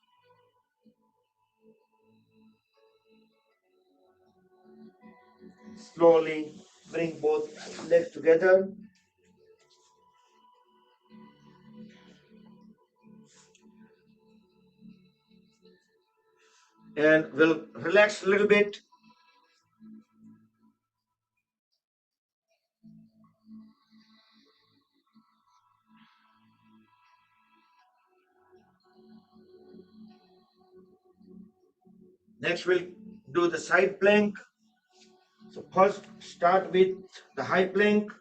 Slowly bring both legs together. And we'll relax a little bit. Next we'll do the side plank. So first start with the high plank.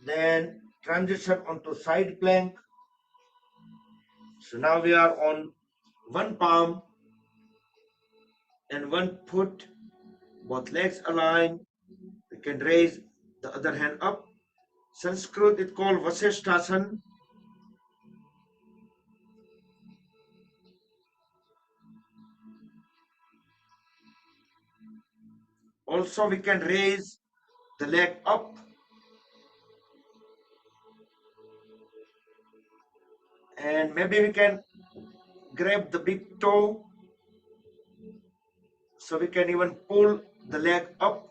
Then transition onto side plank. So now we are on one palm and one foot, both legs aligned. We can raise the other hand up. Sanskrit is called Vasishthasana. Also we can raise the leg up and maybe we can grab the big toe so we can even pull the leg up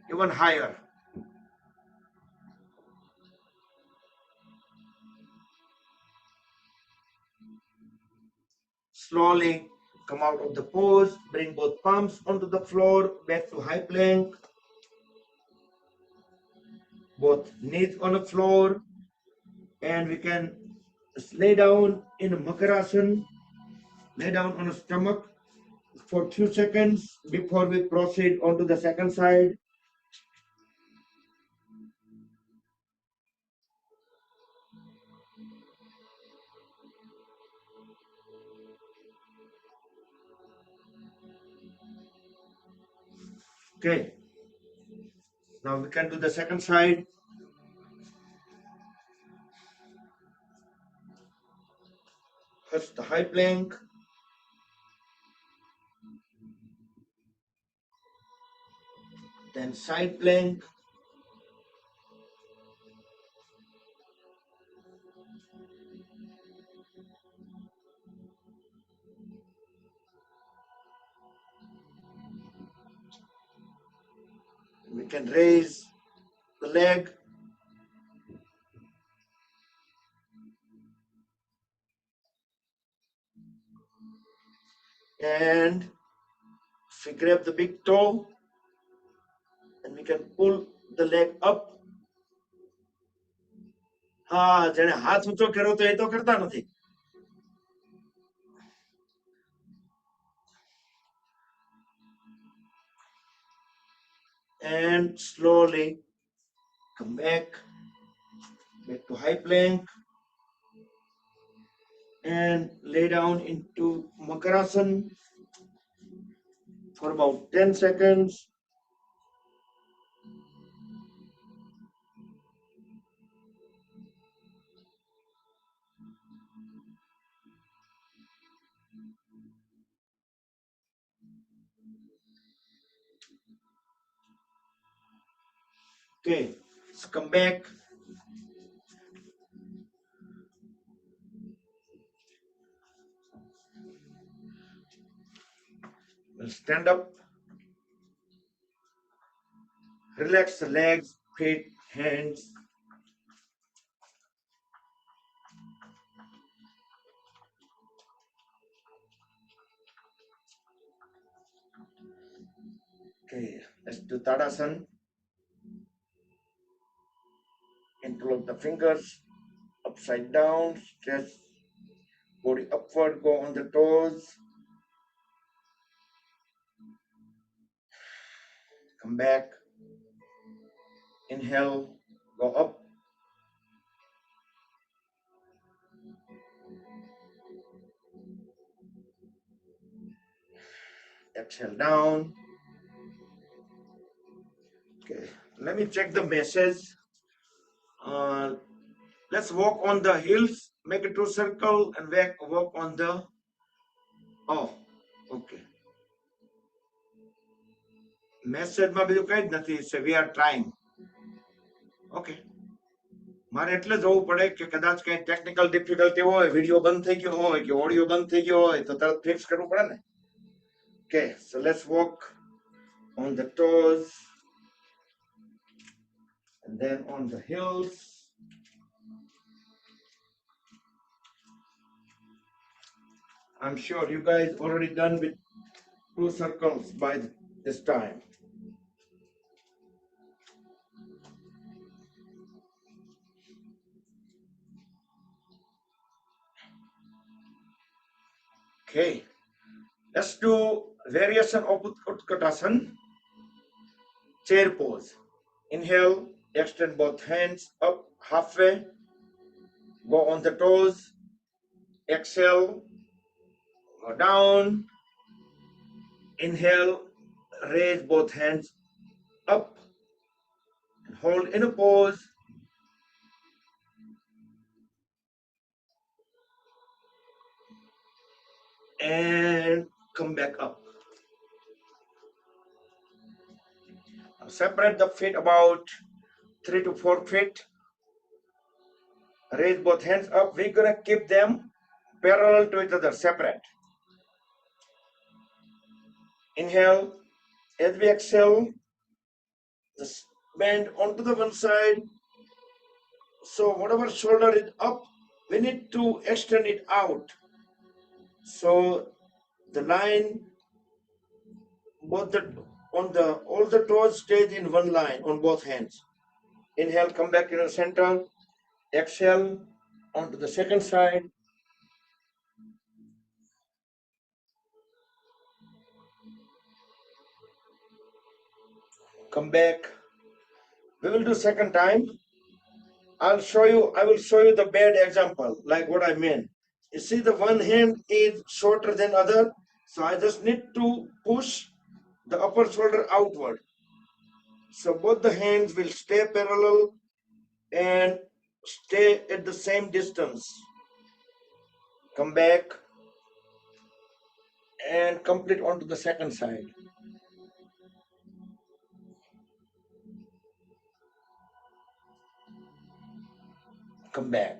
even higher. Slowly come out of the pose, bring both palms onto the floor, back to high plank, both knees on the floor, and we can lay down in a Makarasana, lay down on a stomach for 2 seconds before we proceed onto the second side. Okay. Now we can do the second side. First the high plank. Then side plank. We can raise the leg. And if we grab the big toe, and we can pull the leg up. હા જેને હાથ ઊંચો કર્યો તો એ તો કરતા નથી. And slowly come back to high plank and lay down into Makarasana for about 10 seconds. Okay, so come back. We'll stand up. Relax the legs, feet, hands. Okay, let's do Tadasana. Interlock the fingers, upside down, stretch body upward, go on the toes. Come back. Inhale, go up. Exhale down. Okay, let me check the message. Let's walk on the heels, make a two circle and walk on the. Oh, okay. Message માં બીજું કઈ જ નથી. So we are trying. Okay. મારે એટલે જવું પડે કે કદાચ કઈ ટેકનિકલ ડિફિકલ્ટી હોય, વિડિયો બંધ થઈ ગયો હોય કે ઓડિયો બંધ થઈ ગયો હોય તો તરત ફિક્સ કરવું પડે ને. Okay, so let's walk on the toes and then on the heels. I'm sure you guys already done with 2 circles by this time. Okay, let's do variation of Utkatasana. Chair pose. Inhale, extend both hands up halfway, go on the toes. Exhale, go down. Inhale, raise both hands up and hold in a pose. And come back up. Now separate the feet about 3 to 4 feet. Raise both hands up. We're gonna keep them parallel to each other, separate. Inhale. As we exhale, just bend onto the one side. So whatever shoulder is up, we need to extend it out. So the line, all the toes stays in one line on both hands. Inhale, come back in the center. Exhale onto the second side. Come back. We will do second time. I will show you the bad example, like what I mean. You see, the one hand is shorter than other, so I just need to push the upper shoulder outward. So both the hands will stay parallel and stay at the same distance. Come back and complete onto the second side. Come back.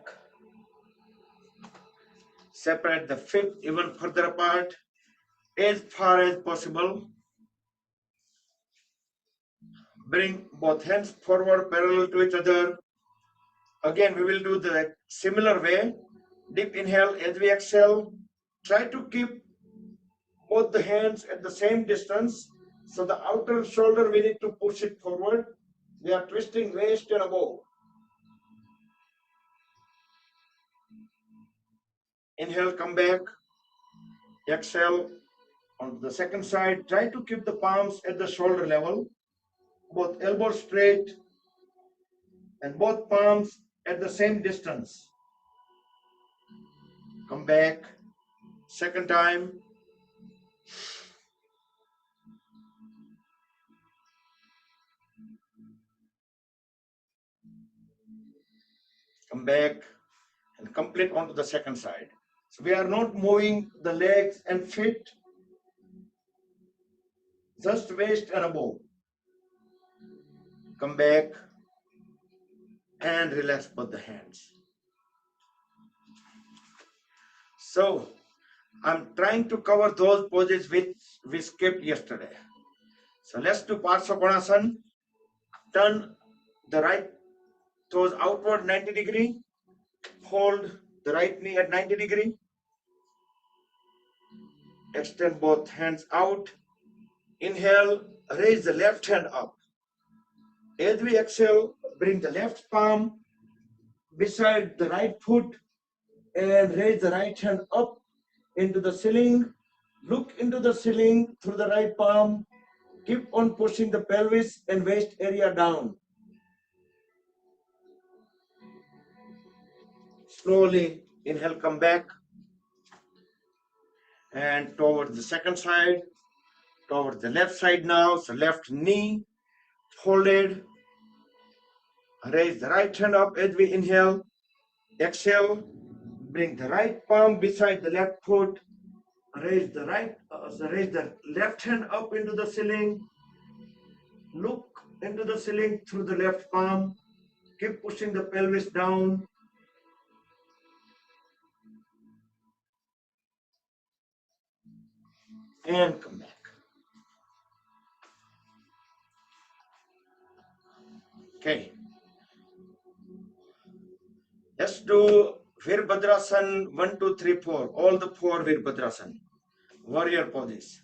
Separate the feet even further apart as far as possible. Bring both hands forward parallel to each other. Again, we will do the similar way. Deep inhale as we exhale. Try to keep both the hands at the same distance. So the outer shoulder, we need to push it forward. We are twisting waist and above. Inhale, come back. Exhale on the second side. Try to keep the palms at the shoulder level. Both elbows straight and both palms at the same distance. Come back. Second time. Come back and complete onto the second side. So we are not moving the legs and feet, just waist and above. Come back and relax both the hands. So I'm trying to cover those poses which we skipped yesterday. So let's do Parsvakonasana. Turn the right toes outward 90 degree. Hold the right knee at 90 degree. Extend both hands out. Inhale, raise the left hand up. As we exhale, bring the left palm beside the right foot and raise the right hand up into the ceiling. Look into the ceiling through the right palm. Keep on pushing the pelvis and waist area down. Slowly inhale, come back. And towards the second side, towards the left side now. So left knee folded. Raise the right hand up as we inhale. Exhale. Bring the right palm beside the left foot. Raise the left hand up into the ceiling. Look into the ceiling through the left palm. Keep pushing the pelvis down. And come back. Okay. Let's do Virbhadrasana 1, 2, 3, 4. All the four Virbhadrasana. Warrior poses.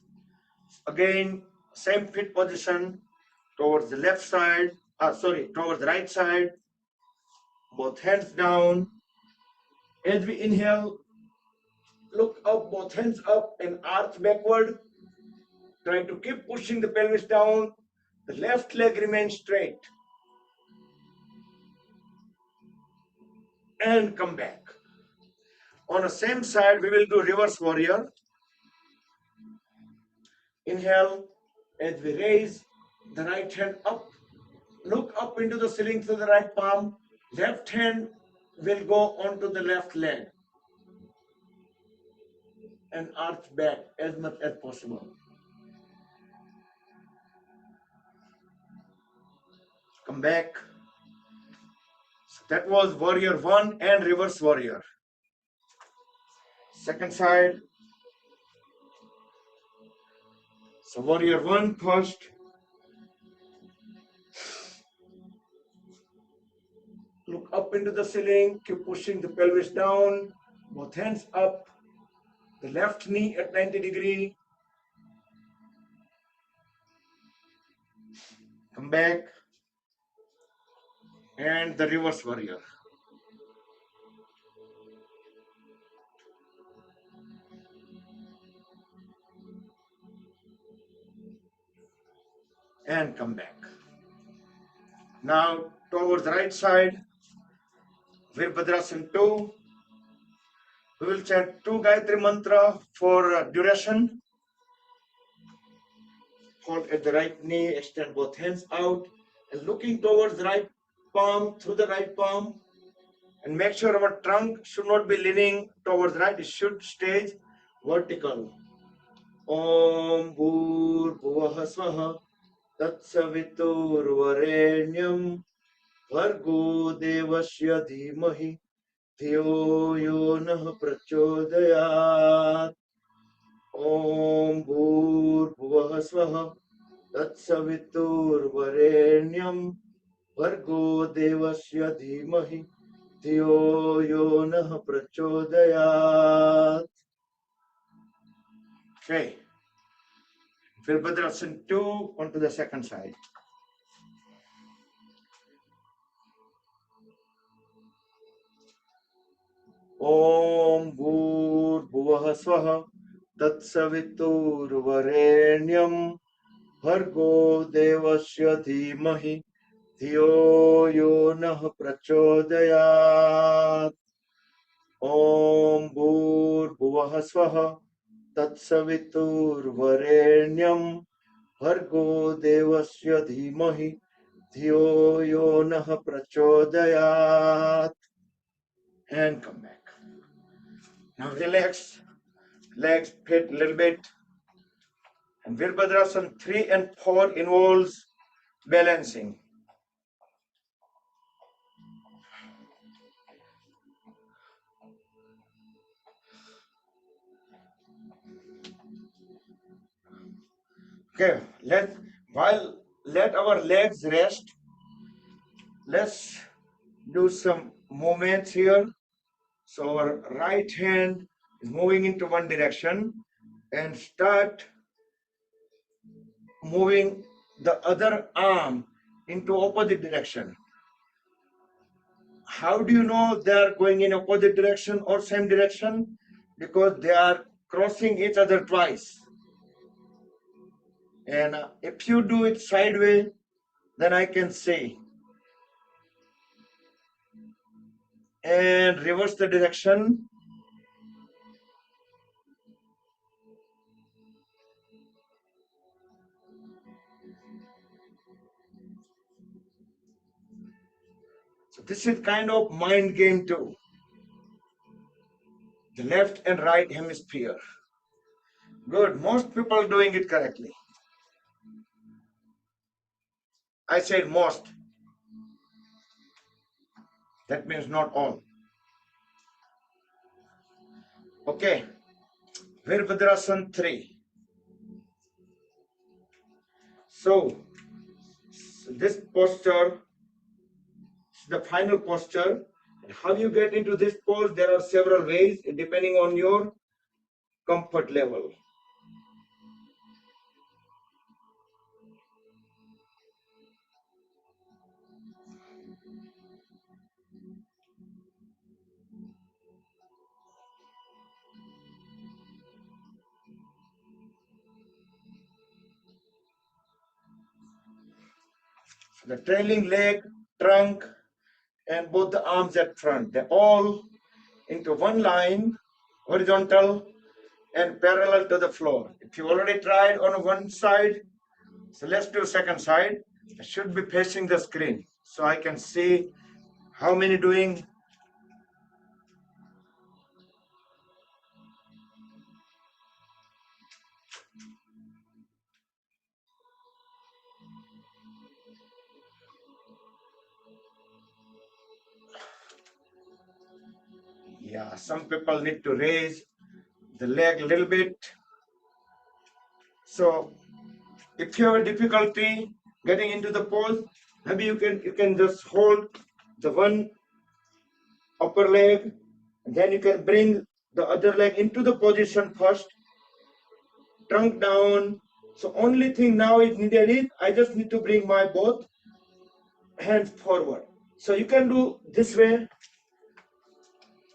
Again, same feet position towards the left side. Towards the right side. Both hands down. As we inhale, look up, both hands up and arch backward. Try to keep pushing the pelvis down. The left leg remains straight. And come back. On the same side, we will do reverse warrior. Inhale as we raise the right hand up. Look up into the ceiling through the right palm. Left hand will go onto the left leg and arch back as much as possible. Come back. So that was warrior 1 and reverse warrior. Second side. So warrior 1 first. Look up into the ceiling, keep pushing the pelvis down, both hands up, the left knee at 90 degree. Come back. And the reverse warrior. And come back. Now towards the right side, Virbhadrasana 2. We will chant 2 Gayatri mantra for duration. Hold at the right knee, extend both hands out. and looking towards right palm through the right palm, and make sure our trunk should not be leaning towards right, it should stay vertical. Om Bhur Bhuvah Swaha Tatsaviturvarenyam Bhargo Devasya Dhimahi Dhiyo Yo Nah Prachodayat. Om Bhur Bhuvah Swaha Tatsaviturvarenyam Bhargo Devasya Dhimahi Dhiyo Yo Nah Prachodayat. Okay. Virabhadrasana 2 onto the second side. Om Bhur Bhuvah Swaha Tatsaviturvarenyam Bhargo Devasya Dhimahi Dhiyo Yo Nah Prachodayat. Om Bhur Bhuvah Swaha Tatsaviturvarenyam Bhargo Devasya Dhimahi Dhiyo Yo Nah Prachodayat. And come back. Now relax, legs fit a little bit. And Virabhadrasana 3 and 4 involves balancing. Okay, let our legs rest. Let's do some movements here. So our right hand is moving into one direction and start moving the other arm into opposite direction. How do you know they are going in opposite direction or same direction? Because they are crossing each other twice. And if you do it sideways, then I can say, and reverse the direction. So this is kind of mind game too. The left and right hemisphere. Good. Most people doing it correctly. I said most. That means not all. Okay. Virabhadrasana 3. So this posture is the final posture. How you get into this pose? There are several ways depending on your comfort level. The trailing leg, trunk, and both the arms at front. They're all into one line, horizontal and parallel to the floor. If you already tried on one side, so let's do second side. I should be facing the screen so I can see how many doing. Yeah, some people need to raise the leg a little bit. So if you have a difficulty getting into the pose, maybe you can just hold the one upper leg, and then you can bring the other leg into the position first, trunk down. So only thing now is needed is I just need to bring my both hands forward. So you can do this way.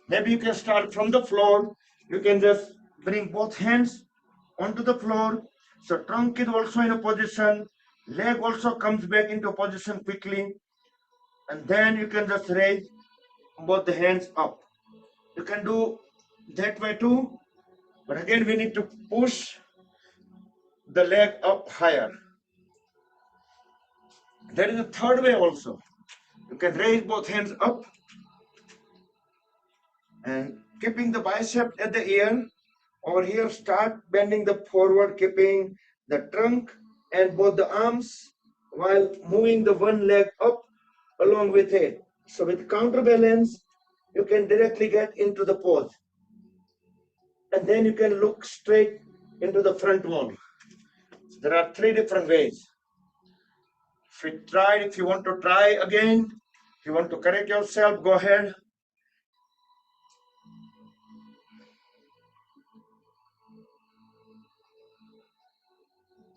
Maybe you can start from the floor. You can just bring both hands onto the floor. So trunk is also in a position. Leg also comes back into position quickly. And then you can just raise both the hands up. You can do that way too. But again, we need to push the leg up higher. There is a third way also. You can raise both hands up and keeping the bicep at the ear. Over here, start bending the forward, keeping the trunk and both the arms while moving the one leg up along with it. So with counterbalance, you can directly get into the pose. And then you can look straight into the front wall. So there are three different ways. If you want to try again, if you want to correct yourself, go ahead.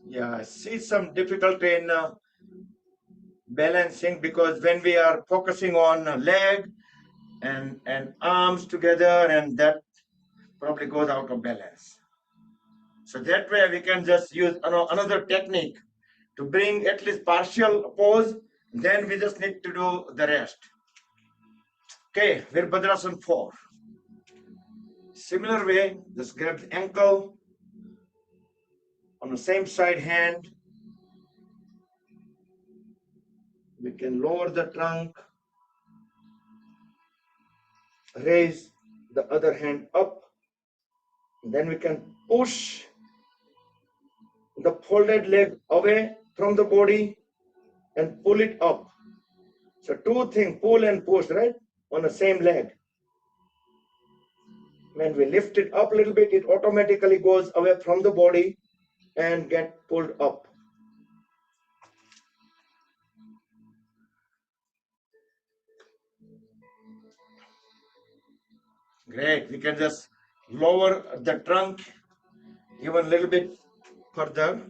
Yeah, I see some difficulty in balancing because when we are focusing on leg and arms together, and that probably goes out of balance. So that way we can just use another technique to bring at least partial pose, then we just need to do the rest. Okay, Virabhadrasana 4. Similar way, just grab the ankle on the same side hand. We can lower the trunk, raise the other hand up, then we can push the folded leg away from the body and pull it up. So two things, pull and push, right, on the same leg. When we lift it up a little bit, it automatically goes away from the body and get pulled up. Great, we can just lower the trunk even a little bit further.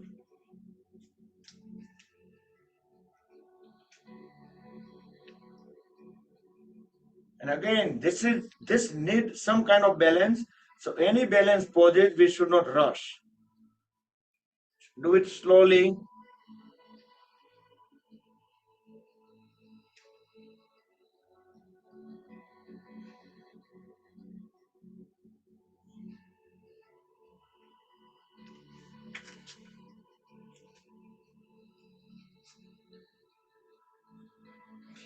And again, this needs some kind of balance. So any balance poses, we should not rush. Do it slowly.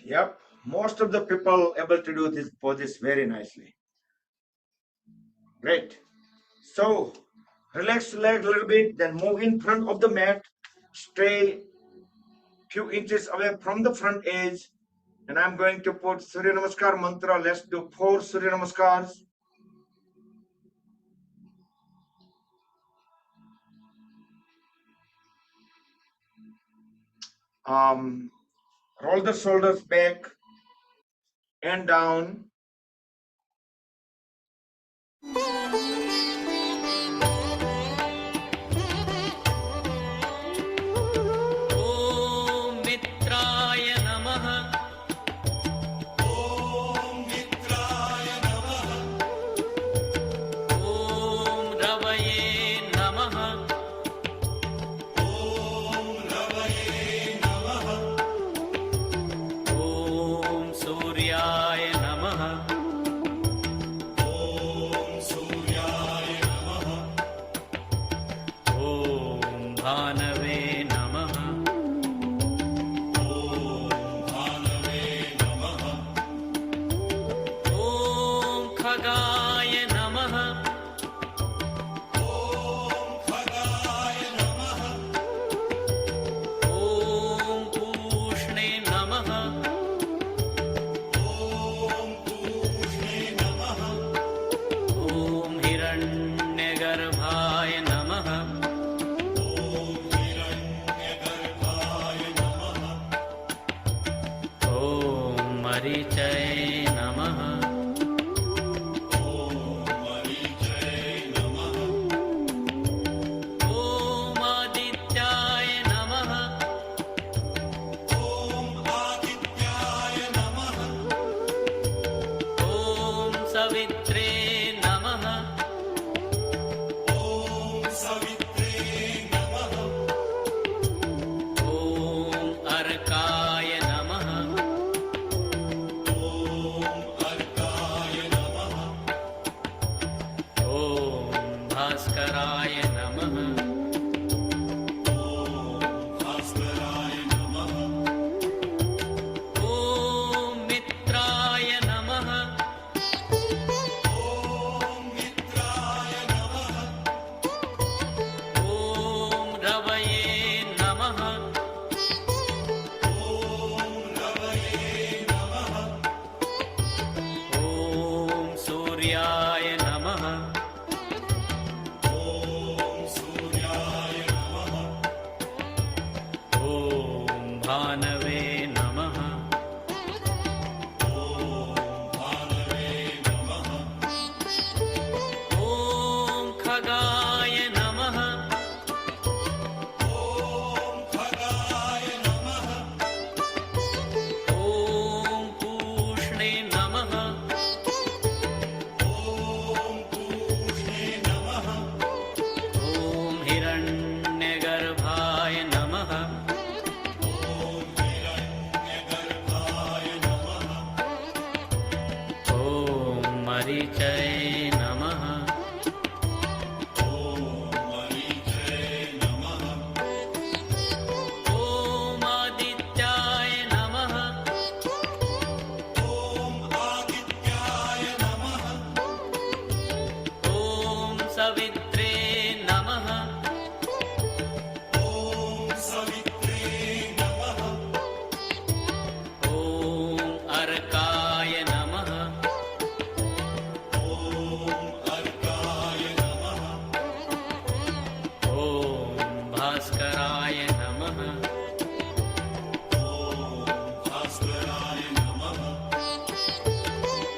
Yep, most of the people able to do this poses very nicely. Great. So relax the leg a little bit, then move in front of the mat, stay few inches away from the front edge, and I'm going to put Surya Namaskar mantra. Let's do 4 Surya Namaskars. Roll the shoulders back and down. सूर्याय नमः। ॐ भानवे नमः। ॐ खगाय नमः। ॐ पूष्णे नमः। ॐ हिरण्यगर्भाय नमः। ॐ मरीचये नमः। ॐ आदित्याय नमः। ॐ सवित्रे नमः। ॐ अर्काय नमः। ॐ भास्कराय नमः।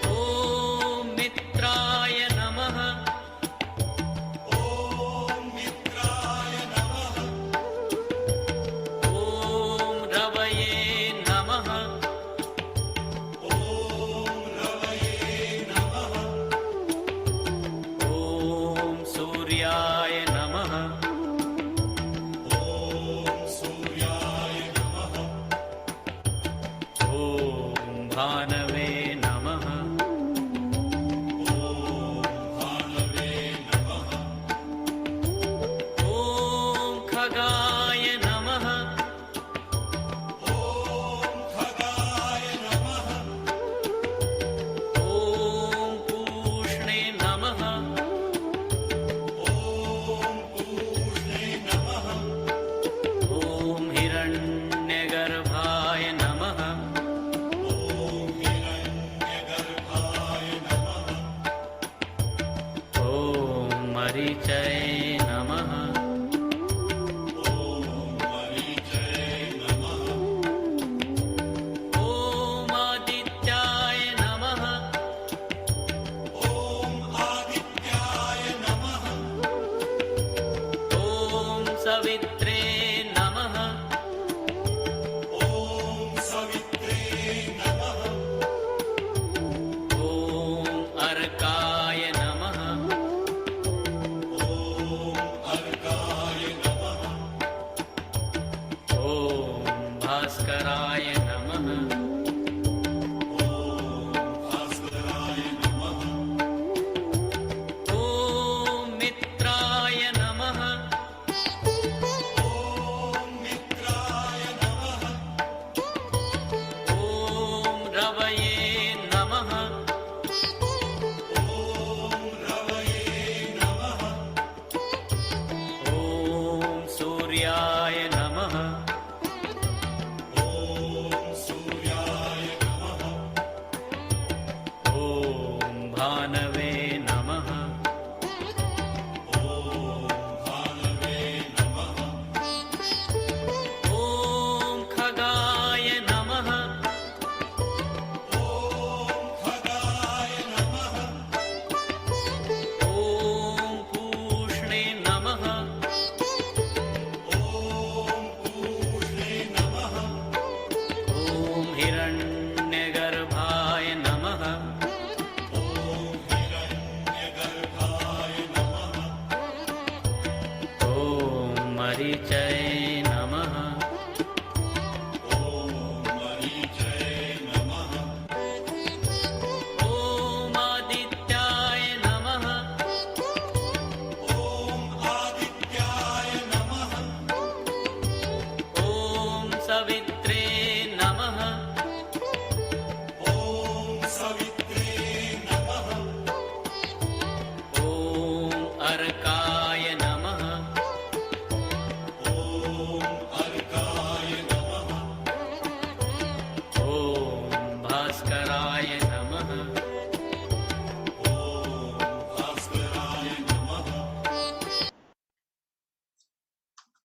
ॐ मित्राय नमः। ॐ रवये नमः। ॐ सूर्याय नमः। ॐ भानवे नमः। ॐ खगाय नमः। ॐ पूष्णे नमः। ॐ हिरण्यगर्भाय नमः। ॐ मरीचये नमः। ॐ आदित्याय नमः। ॐ सवित्रे नमः। ॐ अर्काय नमः। ॐ भास्कराय नमः। ॐ मित्राय नमः। ॐ रवये नमः। ॐ सूर्याय नमः। ॐ भानवे नमः। ॐ खगाय नमः। ॐ पूष्णे नमः। ॐ हिरण्यगर्भाय नमः।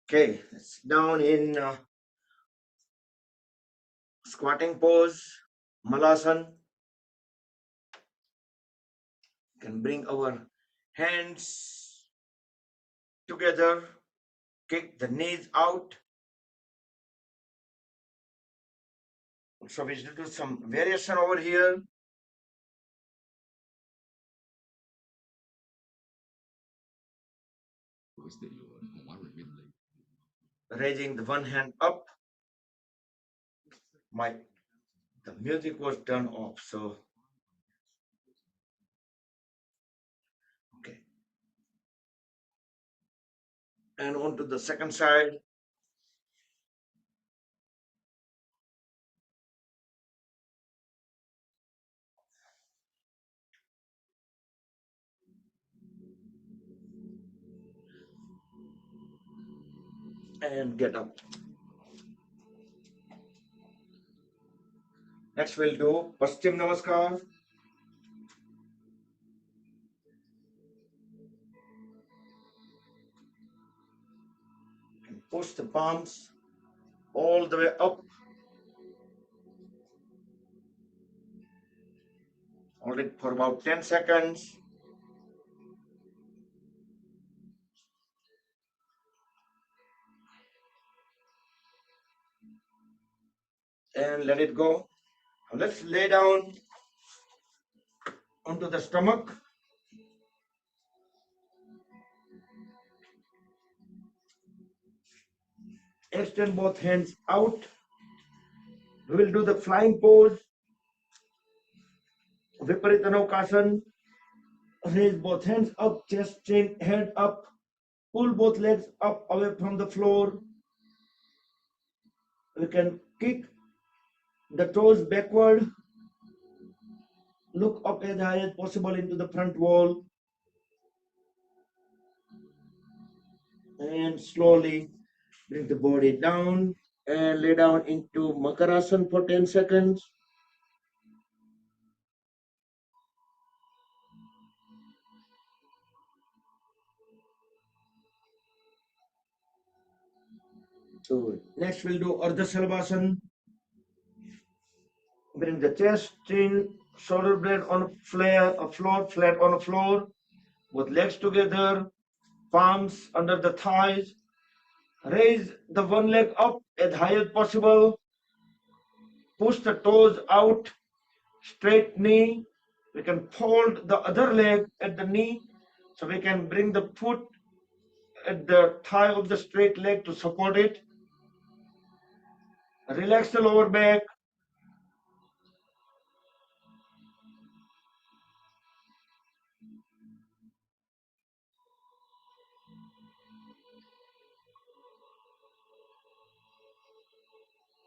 Okay, it's down in squatting pose, Malasan. Can bring our hands together, kick the knees out. So we should do some variation over here. Raising the one hand up. The music was turned off, so okay. And on to the second side. And get up. Next we'll do Paschim Namaskar. And push the palms all the way up. Hold it for about 10 seconds. And let it go. Now let's lay down onto the stomach. Extend both hands out. We will do the flying pose. Viparita Naukasana. Raise both hands up, chest, chin, head up. Pull both legs up away from the floor. We can kick the toes backward. Look up as high as possible into the front wall. And slowly bring the body down and lay down into Makarasana for 10 seconds. So next we'll do Ardha Salvasana. Bring the chest, chin, shoulder blade on a floor, flat on a floor, with legs together, palms under the thighs. Raise the one leg up as high as possible. Push the toes out, straight knee. We can fold the other leg at the knee, so we can bring the foot at the thigh of the straight leg to support it. Relax the lower back.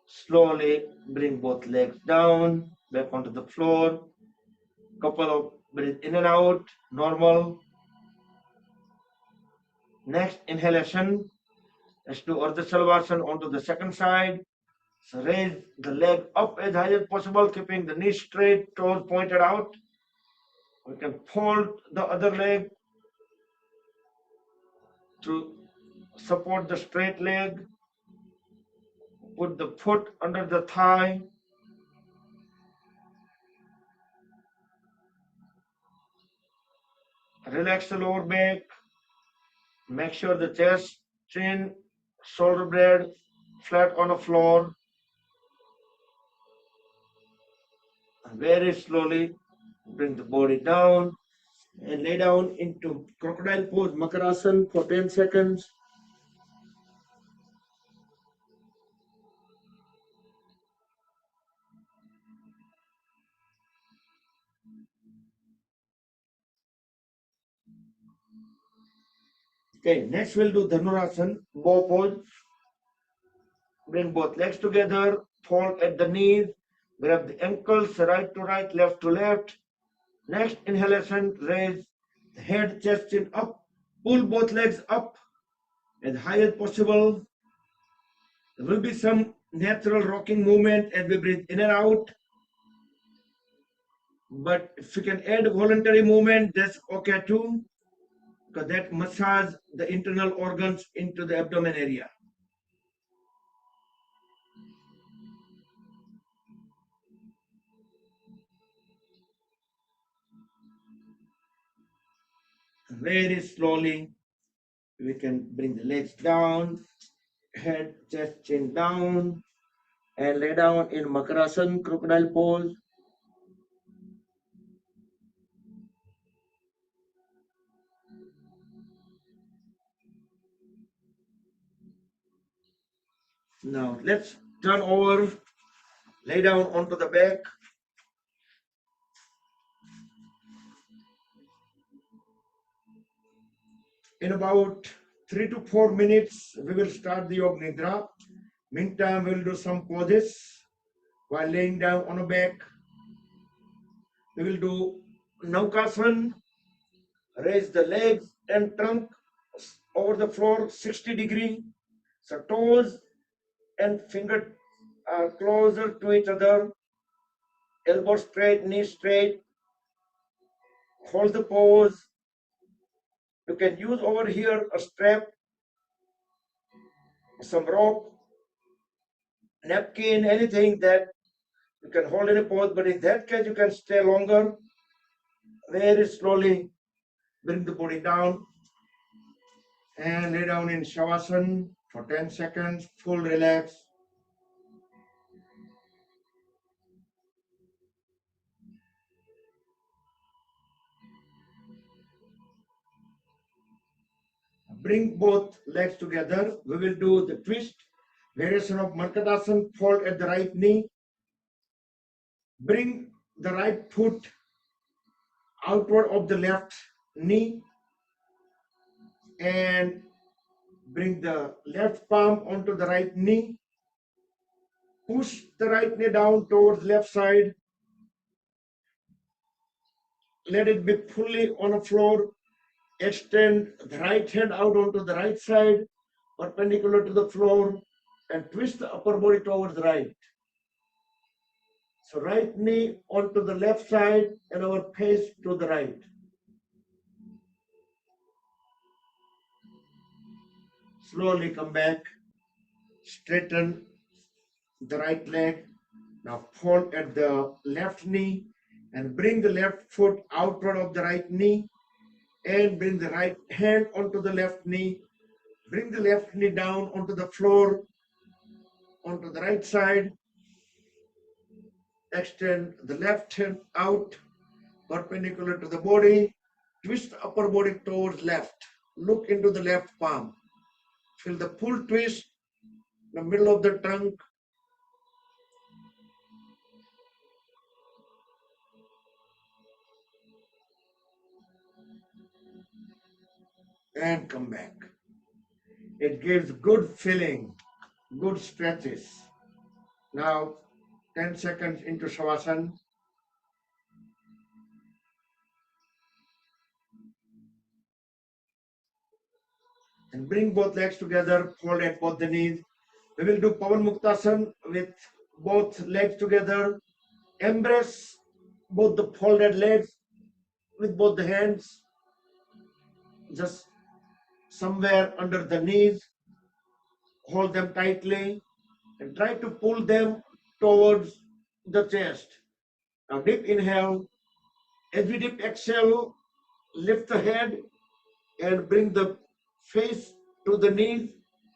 Slowly bring both legs down, back onto the floor. Couple of breathe in and out, normal. Next inhalation, let's do Ardha Salvasana onto the second side. So raise the leg up as high as possible, keeping the knee straight, toes pointed out. We can fold the other leg to support the straight leg. Put the foot under the thigh. Relax the lower back. Make sure the chest, chin, shoulder blade flat on the floor. And very slowly bring the body down and lay down into crocodile pose, Makarasana for 10 seconds. Okay, next we'll do Dhanurasana, bow pose. Bring both legs together, fold at the knees, grab the ankles right to right, left to left. Next inhalation, raise the head, chest, chin up, pull both legs up as high as possible. There will be some natural rocking movement as we breathe in and out. But if you can add voluntary movement, that's okay too. because that massage the internal organs into the abdomen area. Very slowly, we can bring the legs down, head, chest, chin down, and lay down in Makarasana, crocodile pose. Now let's turn over, lay down onto the back. In about 3 to 4 minutes, we will start the Yoga Nidra. Meantime, we'll do some poses while laying down on the back. We will do Naukasana, raise the legs and trunk over the floor 60 degree. So toes and finger are closer to each other. Elbow straight, knee straight. Hold the pose. You can use over here a strap, some rope, napkin, anything that you can hold in a pose, but in that case you can stay longer. Very slowly bring the body down and lay down in Shavasana for 10 seconds, full relax. Bring both legs together. We will do the twist, variation of Markatasana, fold at the right knee. Bring the right foot outward of the left knee and bring the left palm onto the right knee. Push the right knee down towards left side. Let it be fully on the floor. Extend the right hand out onto the right side, perpendicular to the floor, and twist the upper body towards the right. So right knee onto the left side and our face to the right. Slowly come back, straighten the right leg. Now fold at the left knee and bring the left foot outward of the right knee and bring the right hand onto the left knee. Bring the left knee down onto the floor, onto the right side. Extend the left hand out, perpendicular to the body. Twist the upper body towards left. Look into the left palm. Feel the full twist, the middle of the trunk. And come back. It gives good feeling, good stretches. Now 10 seconds into Shavasana. And bring both legs together, fold at both the knees. We will do Pavan Muktasana with both legs together. Embrace both the folded legs with both the hands, just somewhere under the knees. Hold them tightly and try to pull them towards the chest. Now deep inhale. As we deep exhale, lift the head and bring the face to the knees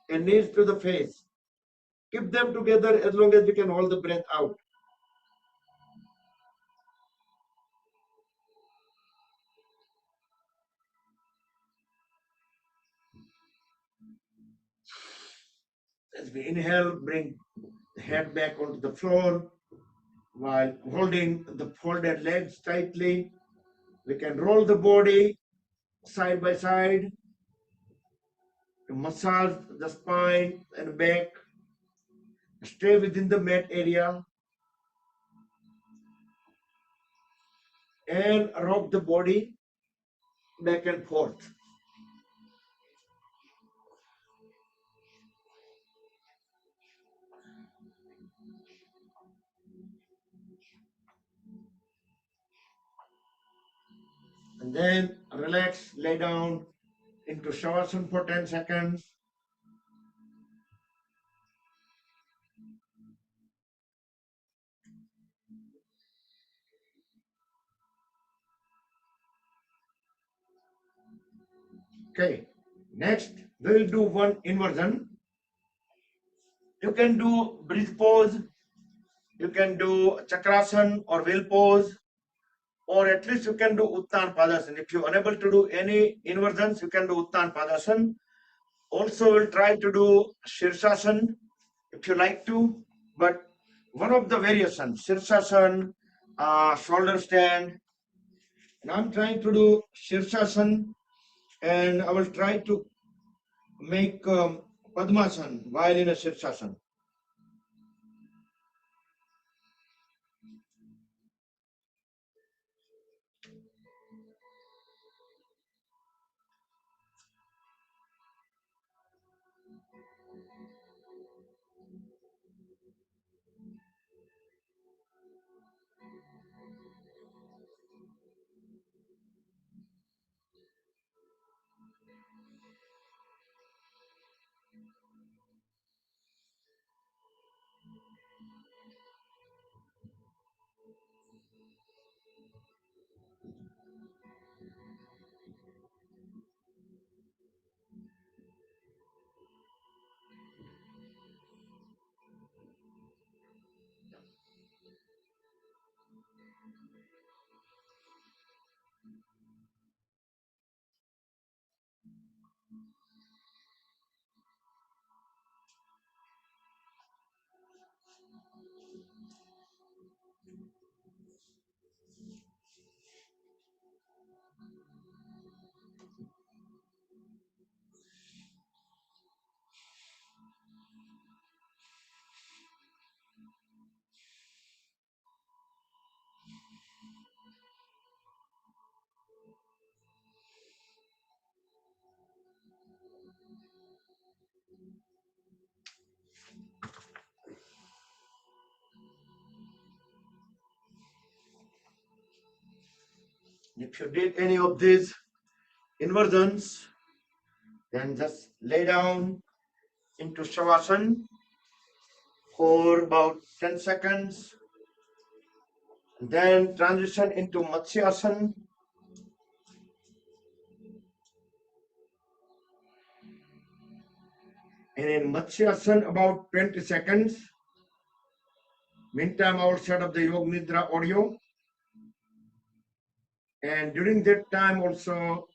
and knees to the face. Keep them together as long as we can hold the breath out. As we inhale, bring the head back onto the floor while holding the folded legs tightly. We can roll the body side by side to massage the spine and back. Stay within the mat area and rock the body back and forth. And then relax, lay down, into Shavasana for 10 seconds. Okay, next we will do one inversion. You can do bridge pose, you can do chakrasana or wheel pose, or at least you can do Uttan Padasana. If you're unable to do any inversions, you can do Uttan Padasana. Also, we'll try to do Shirsasana if you like to, but one of the variations, Shirsasana, shoulder stand, and I'm trying to do Shirsasana, and I will try to make Padmasana while in a Shirsasana. If you did any of these inversions, then just lay down into Shavasana for about 10 seconds, then transition into Matsyasana. And in Matsyasana, about 20 seconds. Meantime, I will set up the Yoga Nidra audio. And during that time also,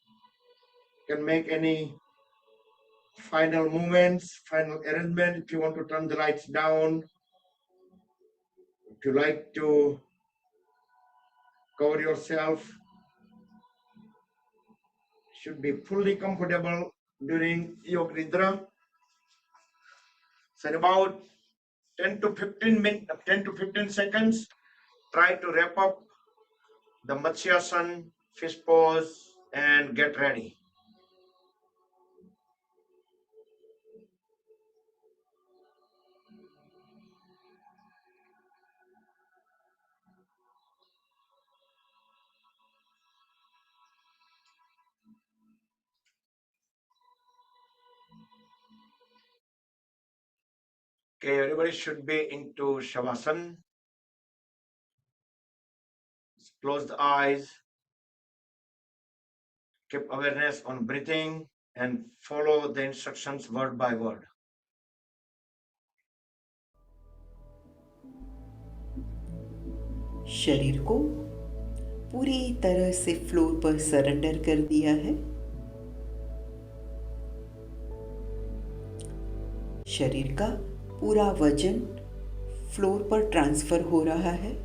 can make any final movements, final arrangement. If you want to turn the lights down, if you like to cover yourself, should be fully comfortable during Yoga Nidra. So in about 10 to 15 seconds, try to wrap up the Matsyasana, fish pose, and get ready. Okay, everybody should be into Shavasana. Close the eyes. Keep awareness on breathing and follow the instructions word by word. शरीर को पूरी तरह से floor पर surrender कर दिया है। शरीर का पूरा वजन फ्लोर पर ट्रांसफर हो रहा है।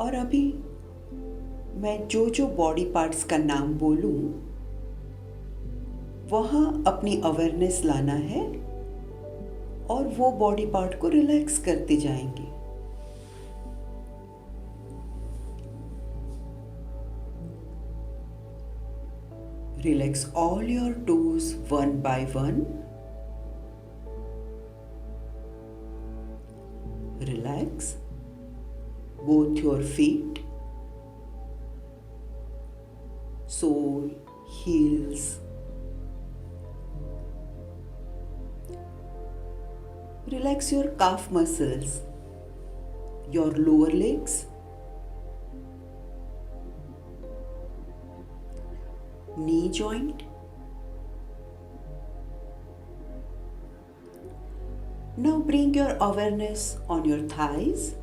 और अभी मैं जो जो बॉडी पार्ट्स का नाम बोलूं, वहां अपनी अवेयरनेस लाना है और वो बॉडी पार्ट को रिलैक्स करते जाएंगे। Relax all your toes one by one. Relax both your feet, sole, heels. Relax your calf muscles, your lower legs, knee joint. Now bring your awareness on your thighs.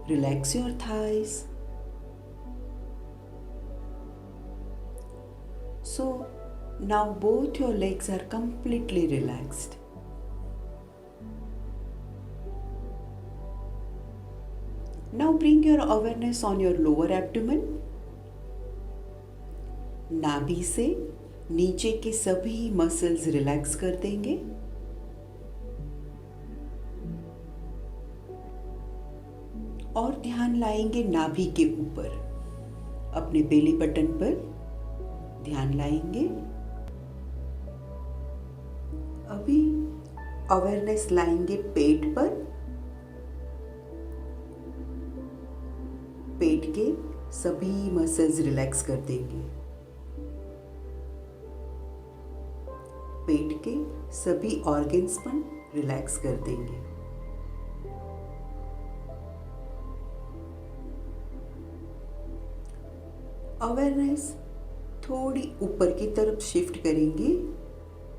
Relax your thighs. So now both your legs are completely relaxed. Now bring your awareness on your lower abdomen. नाभि से नीचे के सभी muscles relax कर देंगे. और ध्यान लाएंगे नाभि के ऊपर, अपने बेली बटन पर ध्यान लाएंगे. अभी अवेयरनेस लाएंगे पेट पर. पेट के सभी मसल्स रिलैक्स कर देंगे. पेट के सभी ऑर्गन्स पर रिलैक्स कर देंगे. अवेयरनेस थोड़ी ऊपर की तरफ शिफ्ट करेंगे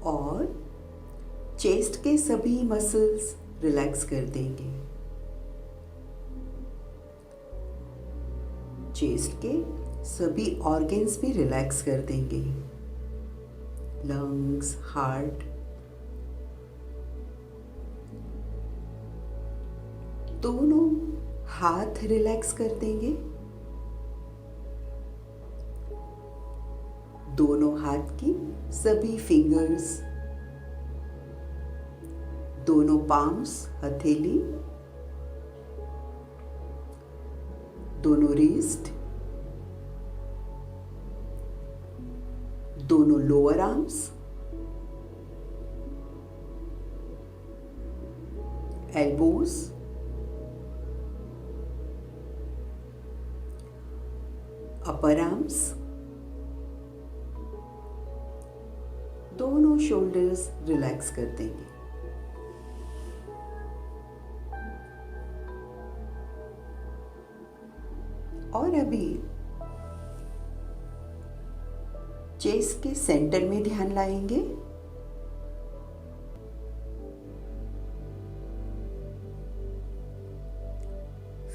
और चेस्ट के सभी मसल्स रिलैक्स कर देंगे. चेस्ट के सभी ऑर्गन्स भी रिलैक्स कर देंगे. Lungs, heart. दोनों हाथ रिलैक्स कर देंगे. दोनों हाथ की सभी फिंगर्स, दोनों पाम्स, हथेली, दोनों रिस्ट, दोनों लोअर आर्म्स, एल्बोज, अपर आर्म्स, दोनों शोल्डर्स रिलैक्स कर देंगे. और अभी चेस्ट के सेंटर में ध्यान लाएंगे.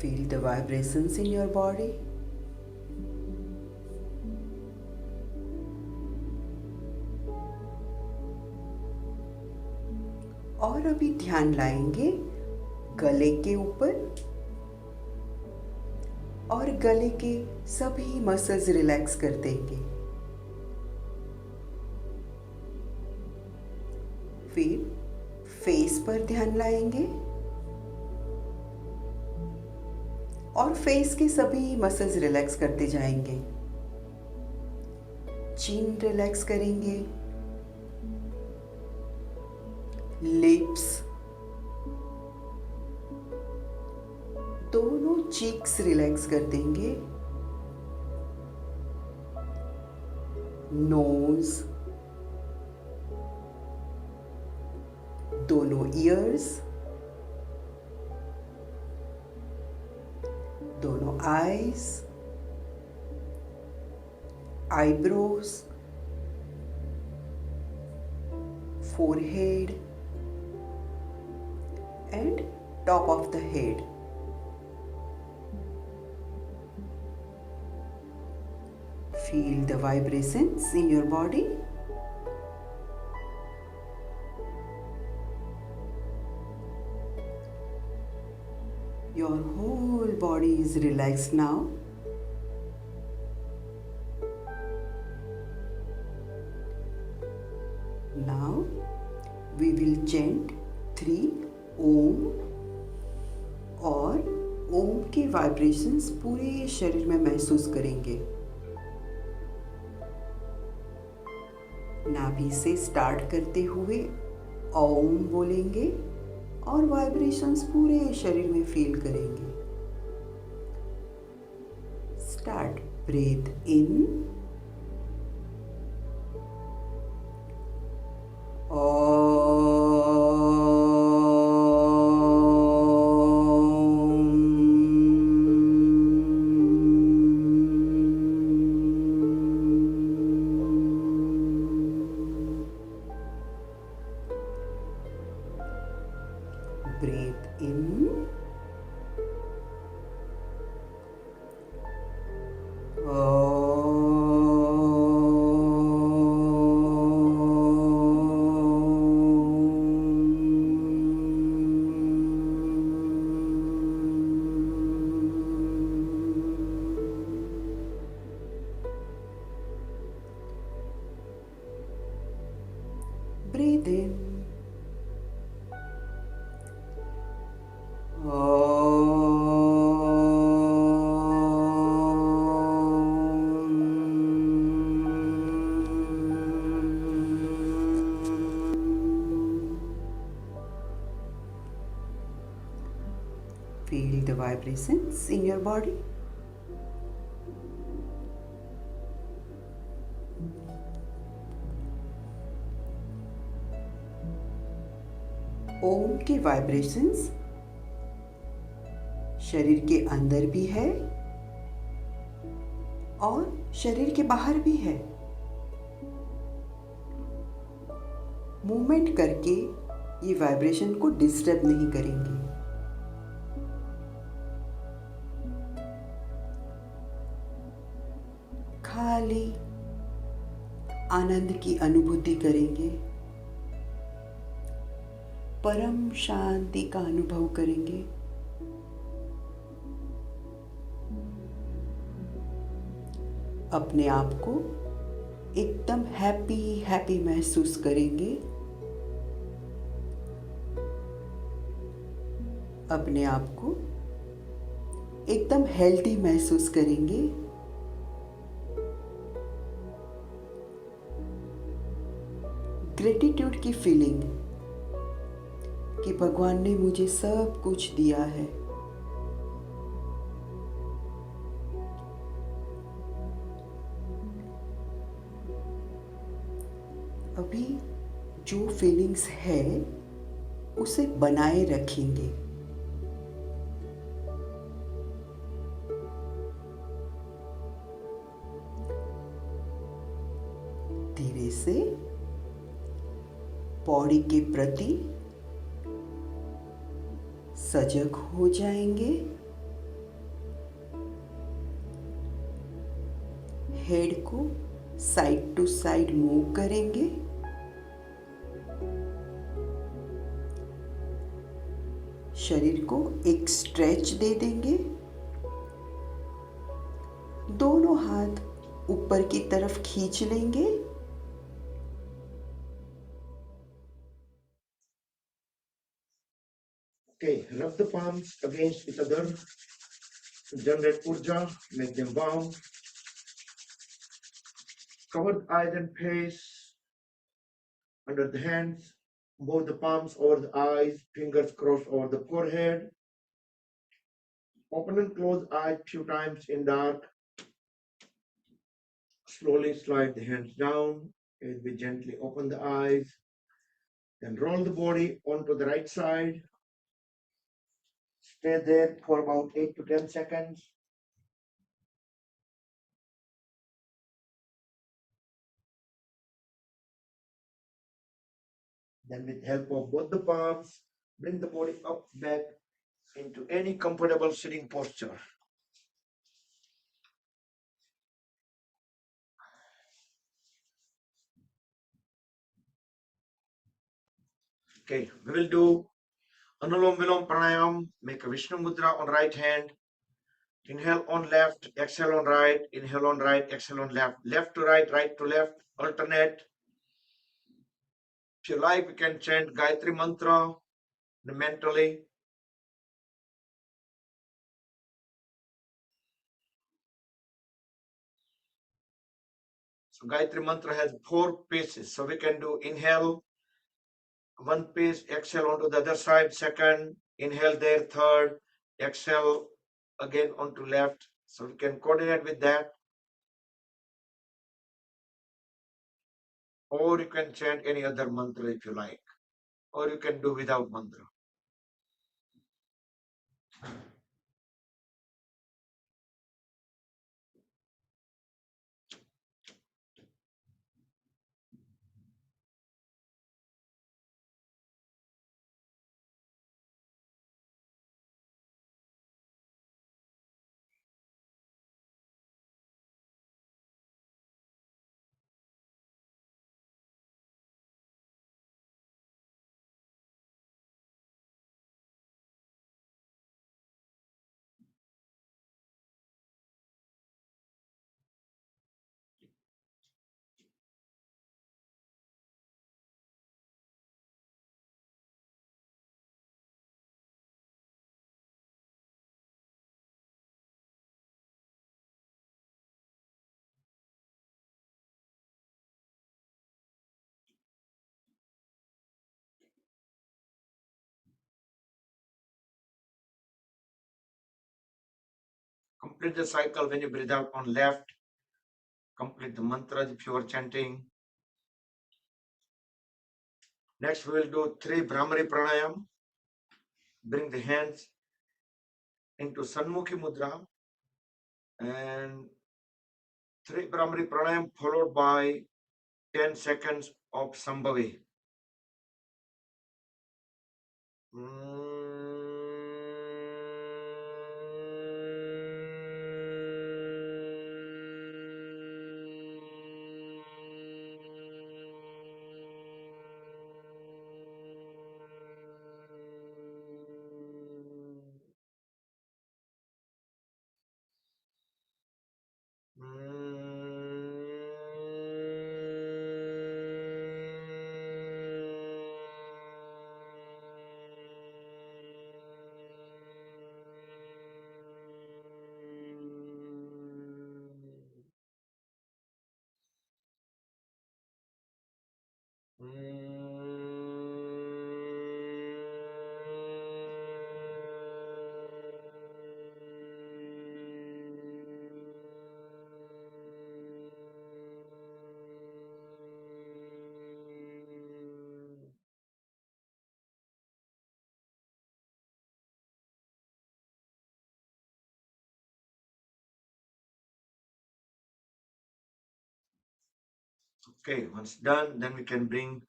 Feel the vibrations in your body. और अभी ध्यान लाएंगे गले के ऊपर और गले के सभी मसल्स रिलैक्स कर देंगे. फिर फेस पर ध्यान लाएंगे और फेस के सभी मसल्स रिलैक्स करते जाएंगे. चिन रिलैक्स करेंगे. लिप्स, दोनों चीक्स रिलैक्स कर देंगे. नोज, दोनों ईयर्स, दोनों eyes, eyebrows, forehead and top of the head. Feel the vibrations in your body. Your whole body is relaxed now. Now we will chant 3 ओम और ओम के वाइब्रेशंस पूरे शरीर में महसूस करेंगे. नाभि से स्टार्ट करते हुए ओम बोलेंगे और वाइब्रेशंस पूरे शरीर में फील करेंगे। Start. Breathe in, breathe in, breathe in, feel the vibrations in your body. ओम के वाइब्रेशंस शरीर के अंदर भी है और शरीर के बाहर भी है। मूवमेंट करके ये वाइब्रेशन को डिस्टर्ब नहीं करेंगे। खाली आनंद की अनुभूति करेंगे, परम शांति का अनुभव करेंगे। अपने आप को एकदम हैप्पी हैप्पी महसूस करेंगे। अपने आप को एकदम हेल्दी महसूस करेंगे। ग्रेटिट्यूड की फीलिंग कि भगवान ने मुझे सब कुछ दिया है। अभी जो फीलिंग्स है उसे बनाए रखेंगे। धीरे से बॉडी के प्रति सजग हो जाएंगे। हेड को साइड टू साइड मूव करेंगे। शरीर को एक स्ट्रेच दे देंगे। दोनों हाथ ऊपर की तरफ खींच लेंगे। Okay, rub the palms against each other to generate urja, make them warm. Cover the eyes and face under the hands. Move the palms over the eyes, fingers crossed over the forehead. Open and close eyes few times in dark. Slowly slide the hands down as we gently open the eyes. Then roll the body onto the right side. Stay there for about 8 to 10 seconds. Then with help of both the palms, bring the body up back into any comfortable sitting posture. Okay, we will do Anulom Vilom Pranayam. Make a Vishnu Mudra on right hand. Inhale on left, exhale on right, inhale on right, exhale on left. Left to right, right to left, alternate. If you like, we can chant Gayatri Mantra mentally. So Gayatri Mantra has 4 phases. So we can do inhale, one piece, exhale onto the other side, second, inhale there, third, exhale again onto left. So we can coordinate with that. Or you can chant any other mantra if you like. Or you can do without mantra. Complete the cycle when you breathe out on left. Complete the mantras if you are chanting. Next, we will do 3 Brahmari Pranayam. Bring the hands into Sanmukhi Mudra. And 3 Brahmari Pranayam followed by 10 seconds of Sambhavi. Okay, once done, then we can bring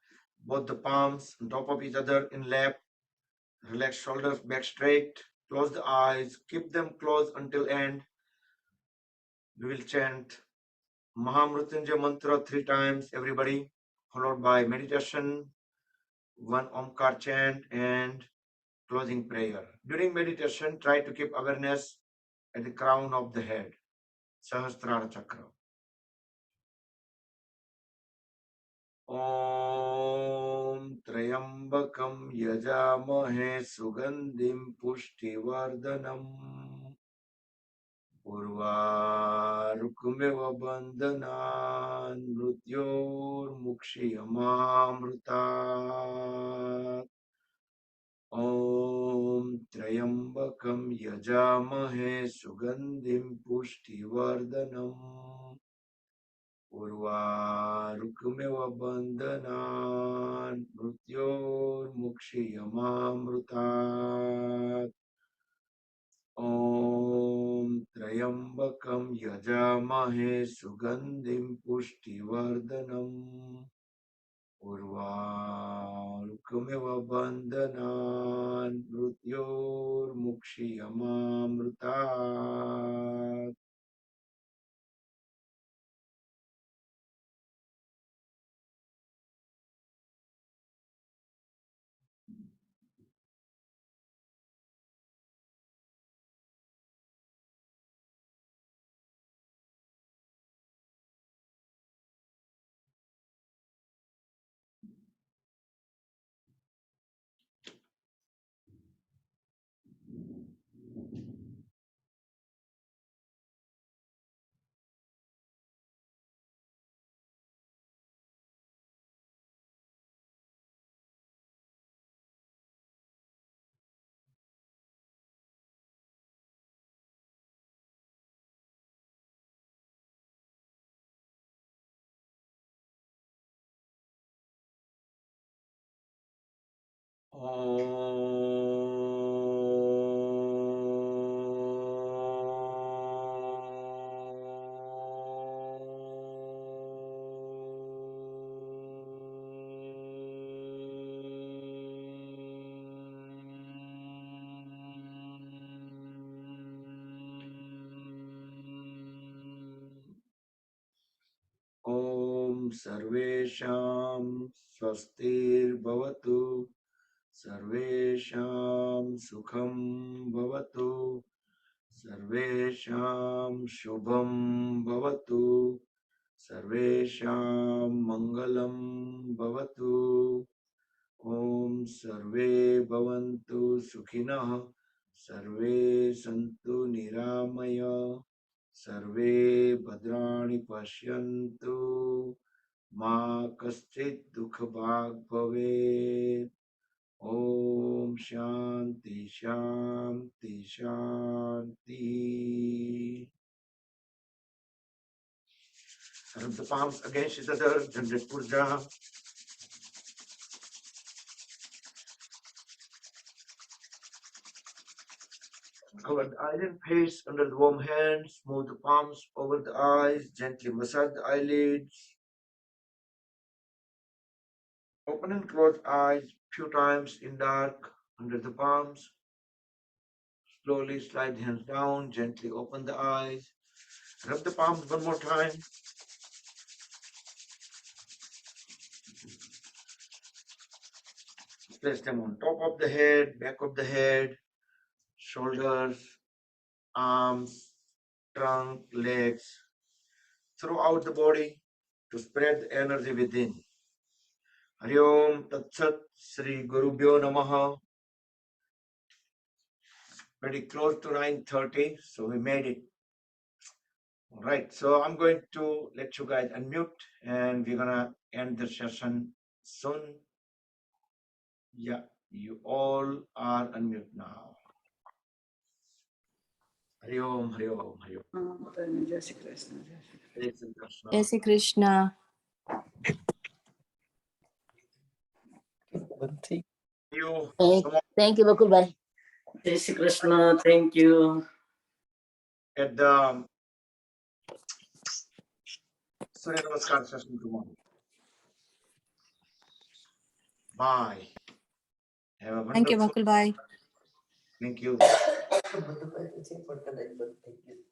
both the palms on top of each other in lap. Relax shoulders back straight. Close the eyes. Keep them closed until end. We will chant Mahamrutyunjay mantra 3 times, everybody, followed by meditation, 1 Omkar chant, and closing prayer. During meditation, try to keep awareness at the crown of the head, Sahasrara Chakra. Om Trayambakam Yajamahe Sugandhim Pushtivardhanam Urvarukumiv Bandhanan Mrutyurmukshiyamamrutat. Om Trayambakam Yajamahe Sugandhim Pushtivardhanam Urvarukumiv Bandhanan Mrutyurmukshiyamamrutat. Om Trayambakam Yajamahe Sugandhim Pushtivardhanam Urvarukumiv Bandhanan Mrutyurmukshiyamamrutat. Om Sarvesham Swastirvavatu Sarvesham Sukham Bhavatu Sarvesham Shubham Bhavatu Sarvesham Mangalam Bhavatu Om Sarve Bhavantu Sukhinah Sarve Santu Niramaya Sarve Bhadrani Pashyantu Ma Kaschit Dukha Bhag Bhavet Om Shanti Shanti Shanti. Rub the palms against each other, generate Purja. Cover the iron face under the warm hands, move the palms over the eyes, gently massage the eyelids. Open and close eyes few times in dark under the palms. Slowly slide the hands down, gently open the eyes. Rub the palms one more time. Place them on top of the head, back of the head, shoulders, arms, trunk, legs, throughout the body to spread the energy within. Hari Om Tat Sat Sri Gurubhyo Namaha. Pretty close to 9:30, so we made it. All right, so I'm going to let you guys unmute and we're gonna end the session soon. Yeah, you all are unmute now. Hari Om, Hari Om, Hari Om. Jai Shri Krishna. Jai Shri Krishna. Jai Shri Krishna. You, Thank you, Bakul Bhai. Jai Shri Krishna, thank you. at the Surya Namaskar session tomorrow. Bye. Have a Thank you, wonderful. Bakul Bhai. Thank you. Thank you.